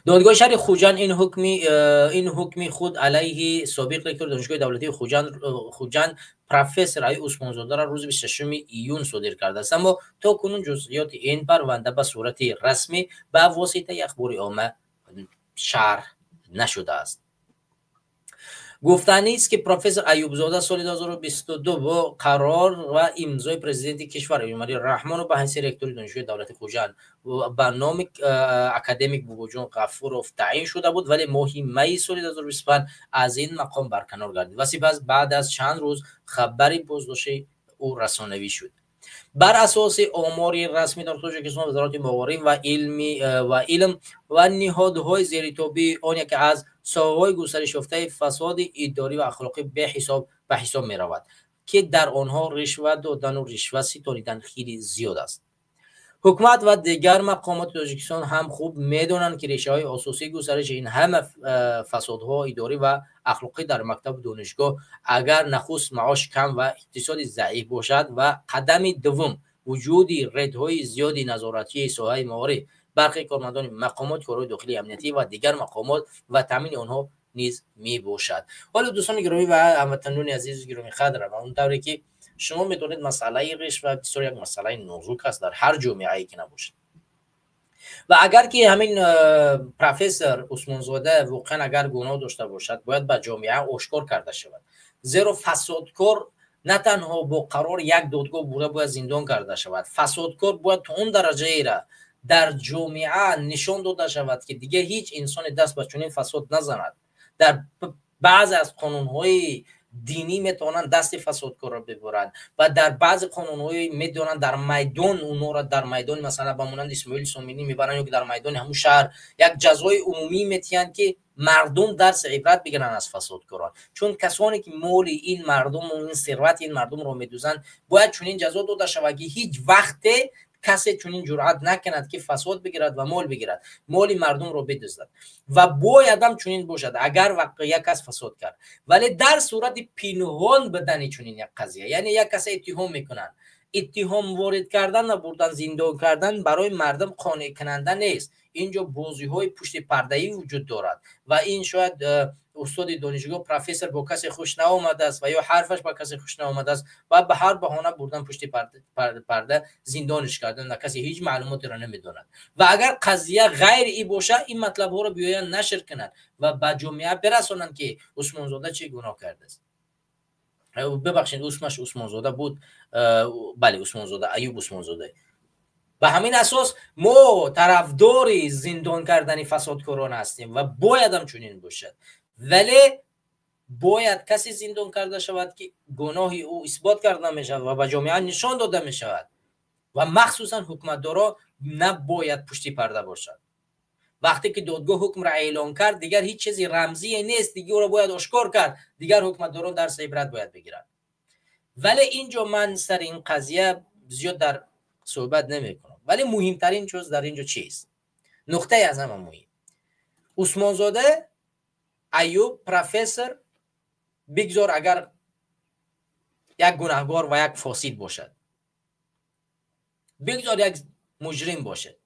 دادگاه شهر خوجند این حکمی خود علیه سابق رکتور دانشگاه دولتی خوجند پروفسور عثمانزاده را روز 26 ایون صادر کرده است، اما تا کنون جزئیات این پرونده به صورت رسمی به واسطه اخبار عامه شرح نشده است. گفتنی است که پروفسور ایوب زاده سال 2022 با قرار و امضای پرزیدنت کشور عمری رحمان به حیث رکتور دانشگاه دولتی خوجند به نام اکادمیک بوجون غفورов تعیین شده بود، ولی ماه می سال 2025 از این مقام برکنار گردید و سپس بعد از چند روز خبری بازداشت او رسانه‌ای شد. بر اساس آمار رسمی در تاجیکستان وزارت ماورای و علم و نهادهای زیرتابع آن که از ساحه‌های گسترش یافته فساد اداری و اخلاقی به حساب می رود که در آنها رشوت دادن و رشوت ستانیدن خیلی زیاد است. حکومت و دیگر مقامات تاجیکستان هم خوب میدانند که ریشه‌های اساسی گسترش این همه فسادها اداری و اخلاقی در مکتب دانشگاه اگر نخست معاش کم و اقتصاد ضعیف باشد و قدم دوم وجود ردهای زیادی نظارتی ساحه مالی برخی کارمندان مقامات کارهای داخلی امنیتی و دیگر مقامات و تامین آنها نیز می باشد. حالا دوستان گرامی و هموطنان عزیز گرامی قدرم، اون طوری که شما میدونید مسئله رشوت بسیار یک مسئله نازک است در هر جامعه‌ای که نباشه و اگر که همین پروفسور عثمانزاده واقعا اگر گناه داشته باشد باید به جامعه آشکار کرده شود، زیرا فسادکار نه تنها با قرار یک دادگاه بوده باید زندان کرده شود، فسادکار باید تا اون درجه ای را در جامعه نشان داده شود که دیگه هیچ انسان دست به چنین فساد نزند. در بعض از قانون‌های دینی میتونن دست فسادکار را ببرند و در بعض قانون‌های میدونن در میدان اونها را در میدان مثلا با مانند اسماعیل سامینی میبرن که در میدان همون شهر یک جزای عمومی میتین که مردم درس عبرت بگیرن از فسادکاران، چون کسانی که مال این مردم و این ثروت این مردم را میدوزن باید چنین جزا داده شود که هیچ وقت کسی چنین جرأت نکند که فساد بگیرد و مال بگیرد، مال مردم رو بدزدد و باید هم چنین باشد اگر واقعا یک کس فساد کرد، ولی در صورت پنهان بدن چنین یک قضیه، یعنی یک کس اتهام میکنن، اتهام وارد کردن و بردن زندان کردن برای مردم قانع کننده نیست. اینجا بازی های پشت پرده‌ای وجود دارد و این شاید استاد دانشگاه پروفسور با کسی خوش نیامده است و یا حرفش با کسی خوش نیامده است و به هر بهانه بردن پشت پرده زندانش کردن و کسی هیچ معلوماتی را نمیداند و اگر قضیه غیر ای باشه این مطلب ها رو بیاین نشر کنند و به جامعه برسانند که عثمانزاده چه گناه کرده است. ببخشید اسمش عثمانزاده بود، بله عثمانزاده، ایوب عثمانزاده. به همین اساس ما طرفدار زندان کردن فسادکاران هستیم و باید هم چنین باشد، ولی باید کسی زندان کرده شود که گناهی او اثبات کرده می شود و به جامعه نشان داده می شود و مخصوصا حکومتدارا نباید پشت پرده باشد. وقتی که دادگاه حکم را اعلان کرد دیگر هیچ چیزی رمزی نیست، دیگر او را باید آشکار کرد، دیگر حکومتداران درس عبرت باید بگیرند. ولی اینجا من سر این قضیه زیاد در صحبت نمی کنم، ولی مهمترین چیز در اینجا چیست؟ نقطه از همه مهم، عثمانزاده ایوب پروفسور بگذار اگر یک گناهکار و یک فاسد باشد، بگذار یک مجرم باشد،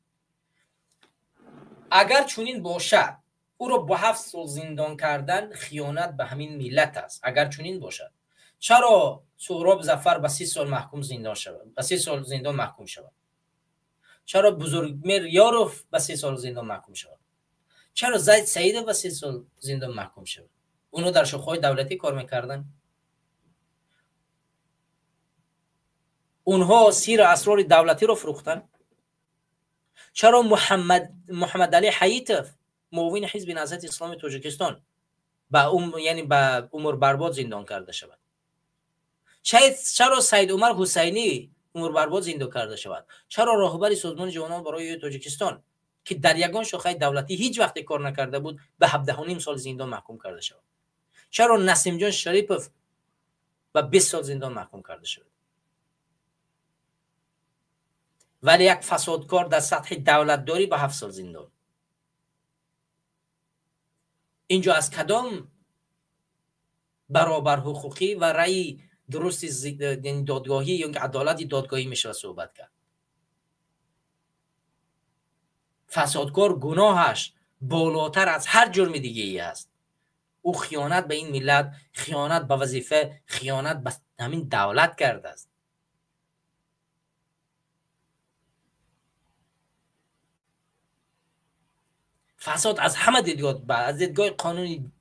اگر چنین باشد او را با 7 سال زندان کردن خیانت به همین ملت است. اگر چنین باشد چرا سهراب ظفر به 30 سال محکوم زندان شود، به 30 سال زندان محکوم شود؟ چرا بزرگمیر یاروف به 3 سال زندان محکوم شد؟ چرا زید سعید به 3 سال زندان محکوم شد؟ اونو در شوخهای دولتی کار میکردن. اونها سیر اسرار دولتی رو فروختن. چرا محمد علی حییتف معاون حزب نهضت اسلامی تاجیکستان یعنی به عمر برباد زندان کرده شود؟ چرا سید عمر حسینی عمر برباد زندان کرده شود؟ چرا راهبر سازمان جوانان برای تاجیکستان که در یگان شاخه دولتی هیچ وقت کار نکرده بود به 17.5 سال زندان محکوم کرده شود؟ چرا نسیم جان شریپوف به 20 سال زندان محکوم کرده شود؟ ولی یک فسادکار در سطح دولتداری به 7 سال زندان. اینجا از کدام برابر حقوقی و رأی درست دادگاهی یا عدالت دادگاهی میشه صحبت کرد؟ فسادکار گناهش بالاتر از هر جرم دیگه ای است. او خیانت به این ملت، خیانت به وظیفه، خیانت به همین دولت کرده است. فساد از همه دیدگاه، از دیدگاه قانونی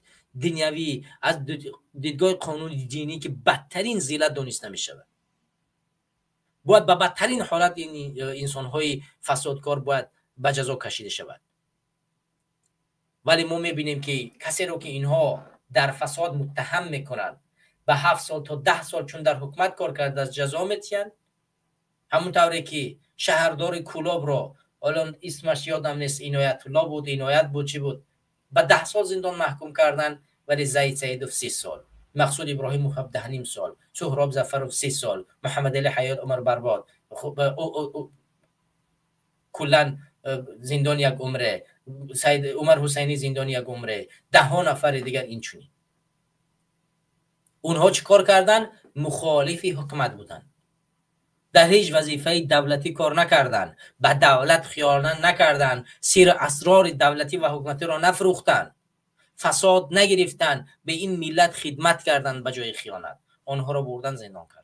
دنیوی، از دیدگاه قانونی دینی که بدترین ذلت دانسته می شود. باید به بدترین حالت این انسان های فسادکار باید به جزا کشیده شود. ولی ما می بینیم که کسی رو که اینها در فساد متهم میکنند به 7 سال تا 10 سال چون در حکومت کار کرده از جزا میتین. همون طوری که شهردار کولاب رو الان اسمش یادم نیست، عنایت الله بود، عنایت بود، چی بود، به 10 سال زندان محکوم کردن. ولی زید سعیدوف 3 سال، مقصود ابراهیم محب 10.5 سال، سهراب ظفرов 3 سال، محمد علی حیات عمر برباد کلا زندان یک عمره، سید عمر حسینی زندان یک عمره، 10 نفر دیگر اینچونی. اونها چیکار کردن؟ مخالفی حکومت بودن، در هیچ وظیفه دولتی کار نکردن، به دولت خیانت نکردن، سیر اسرار دولتی و حکومتی را نفروختن، فساد نگرفتن، به این ملت خدمت کردن به جای خیانت. آنها را بردن زندان کردن.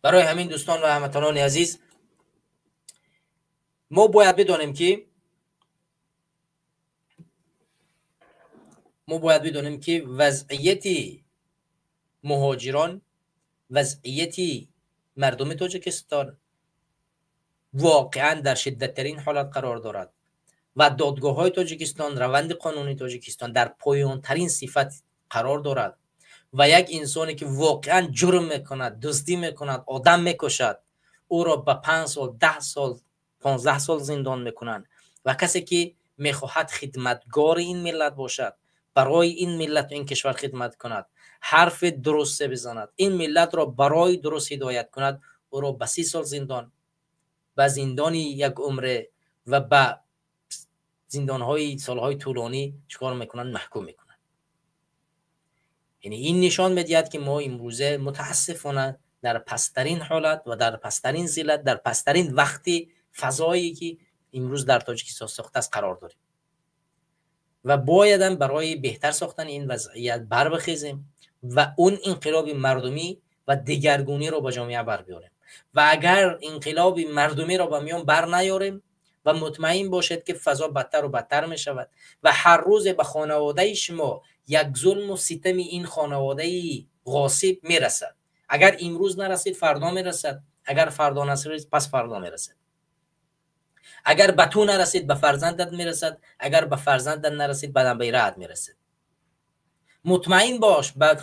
برای همین دوستان و هموطنان عزیز، ما باید بدانیم که وضعیت مهاجران، وضعیت مردم تاجیکستان واقعا در شدت‌ترین حالت قرار دارد و دادگاه‌های تاجیکستان، روند قانونی تاجیکستان در پایان‌ترین صفت قرار دارد و یک انسانی که واقعا جرم میکند، دزدی میکند، آدم میکشد، او را به 5 سال، 10 سال، 15 سال زندان میکنند. و کسی که میخواهد خدمتگار این ملت باشد، برای این ملت و این کشور خدمت کند، حرف درست بزند، این ملت را برای درست هدایت کند، او را به 30 سال زندان، به زندانی یک عمره و به زندانهای سالهای طولانی چکار میکنند؟ محکوم میکنند. یعنی این نشان میدهد که ما امروزه متاسفانه در پسترین حالت و در پسترین ذلت، در پسترین وقتی فضایی که امروز در تاجیکستان ساخته است قرار داریم و بایدن برای بهتر ساختن این وضعیت بر بخیزیم و اون انقلاب مردمی و دگرگونی رو به جامعه بر بیاریم. و اگر انقلاب مردمی رو به میان بر نیاریم و مطمئن باشید که فضا بدتر و بدتر می شود و هر روز به خانواده شما یک ظلم و ستم این خانواده غاصب می رسد. اگر امروز نرسید فردا می رسد، اگر فردا نرسید پس فردا می رسد. اگر به تو نرسید به فرزندت می رسد، اگر به فرزندت نرسید به نبیره‌ات می رسد. مطمئن باش به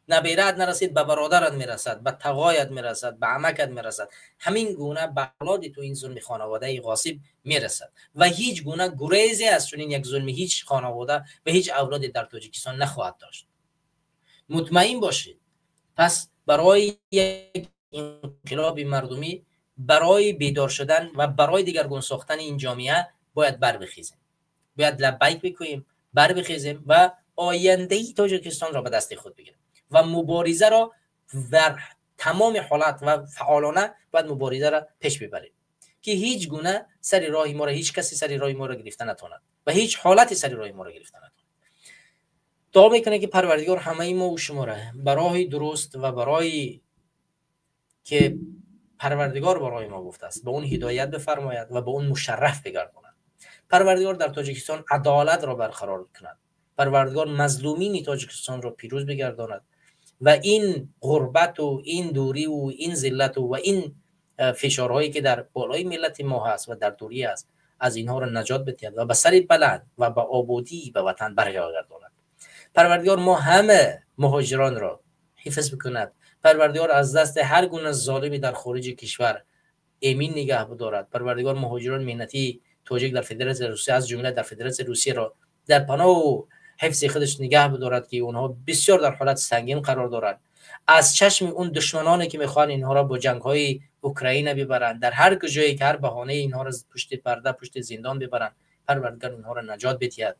نبیره‌ات نرسید به برادرت می رسد، به تقایت می رسد، به عمکت می رسد. همین گونه به اولاد تو این ظلم خانواده غاصب می رسد و هیچ گونه گریزی از چنین یک ظلم هیچ خانواده و هیچ اولادی در تاجیکستان نخواهد داشت. مطمئن باشید. پس برای یک انقلاب مردمی، برای بیدار شدن و برای دیگرگون ساختن این جامعه باید بر بخیزیم، باید لبیک بکنیم، بر بخیزیم و آینده تاجیکستان را به دست خود بگیریم و مبارزه را در تمام حالت و فعالانه باید مبارزه را پیش ببریم که هیچ گونه سری راه ما را، هیچ کسی سری راه ما را گرفتن نتواند و هیچ حالتی سری راه ما را گرفتن نتواند. دعا میکنه که پروردگار همه ما و شما را برای درست و برای که پروردگار برای ما گفته است به اون هدایت بفرماید و به اون مشرف بگرداند. پروردگار در تاجیکستان عدالت را برقرار کند. پروردگار مظلومین تاجیکستان را پیروز بگرداند و این غربت و این دوری و این ذلت و این فشارهایی که در بالای ملت ما هست و در دوری است از اینها را نجات بدهد و به سر بلند و به آبادی به وطن برگرداند. پروردگار ما همه مهاجران را حفظ بکند. پروردگار از دست هر گونه ظالمی در خارج کشور امین نگه بدارد. پروردگار مهاجران مهنتی تاجیک در فدراسیون روسیه از جمله در فدراسیون روسیه را در پناه و حفظ خودش نگه بدارد که اونها بسیار در حالت سنگین قرار دارند. از چشم اون دشمنانی که میخوان اینها را با جنگ‌های اوکراین ببرند، در هر جایی که هر بهانه اینها را پشت پرده پشت زندان ببرند، پروردگار اینها را نجات بدهد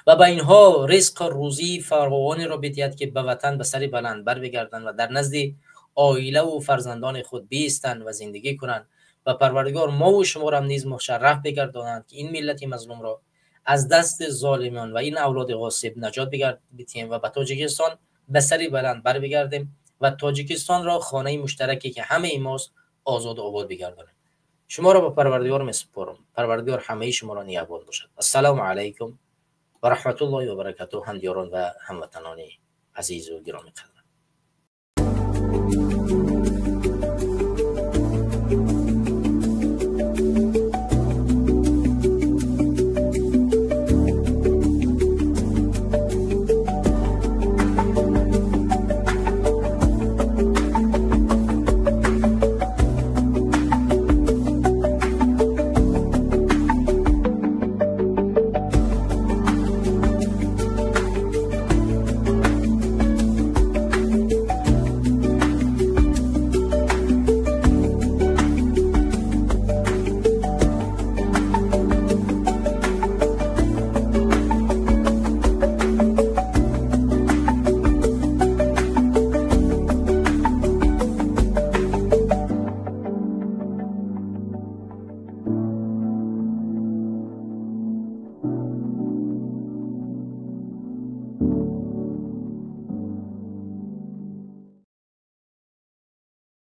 و با اینها رزق روزی فراوانی را بدهد که به وطن به سر بلند بر بگردند و در نزد عائله و فرزندان خود بیستند و زندگی کنند و پروردگار ما و شما را نیز مشرف بگردانند که این ملت مظلوم را از دست ظالمان و این اولاد غاصب نجات بدهیم و به تاجیکستان به سر بلند بر بگردیم و تاجیکستان را خانه مشترکی که همه ماست آزاد و آباد بگردانیم. شما را به پروردگار میسپارم. پروردگار همه شما را نگهبان باشد. السلام علیکم و رحمت الله و برکاته، همدیاران و هموطنان عزیز و گرامی.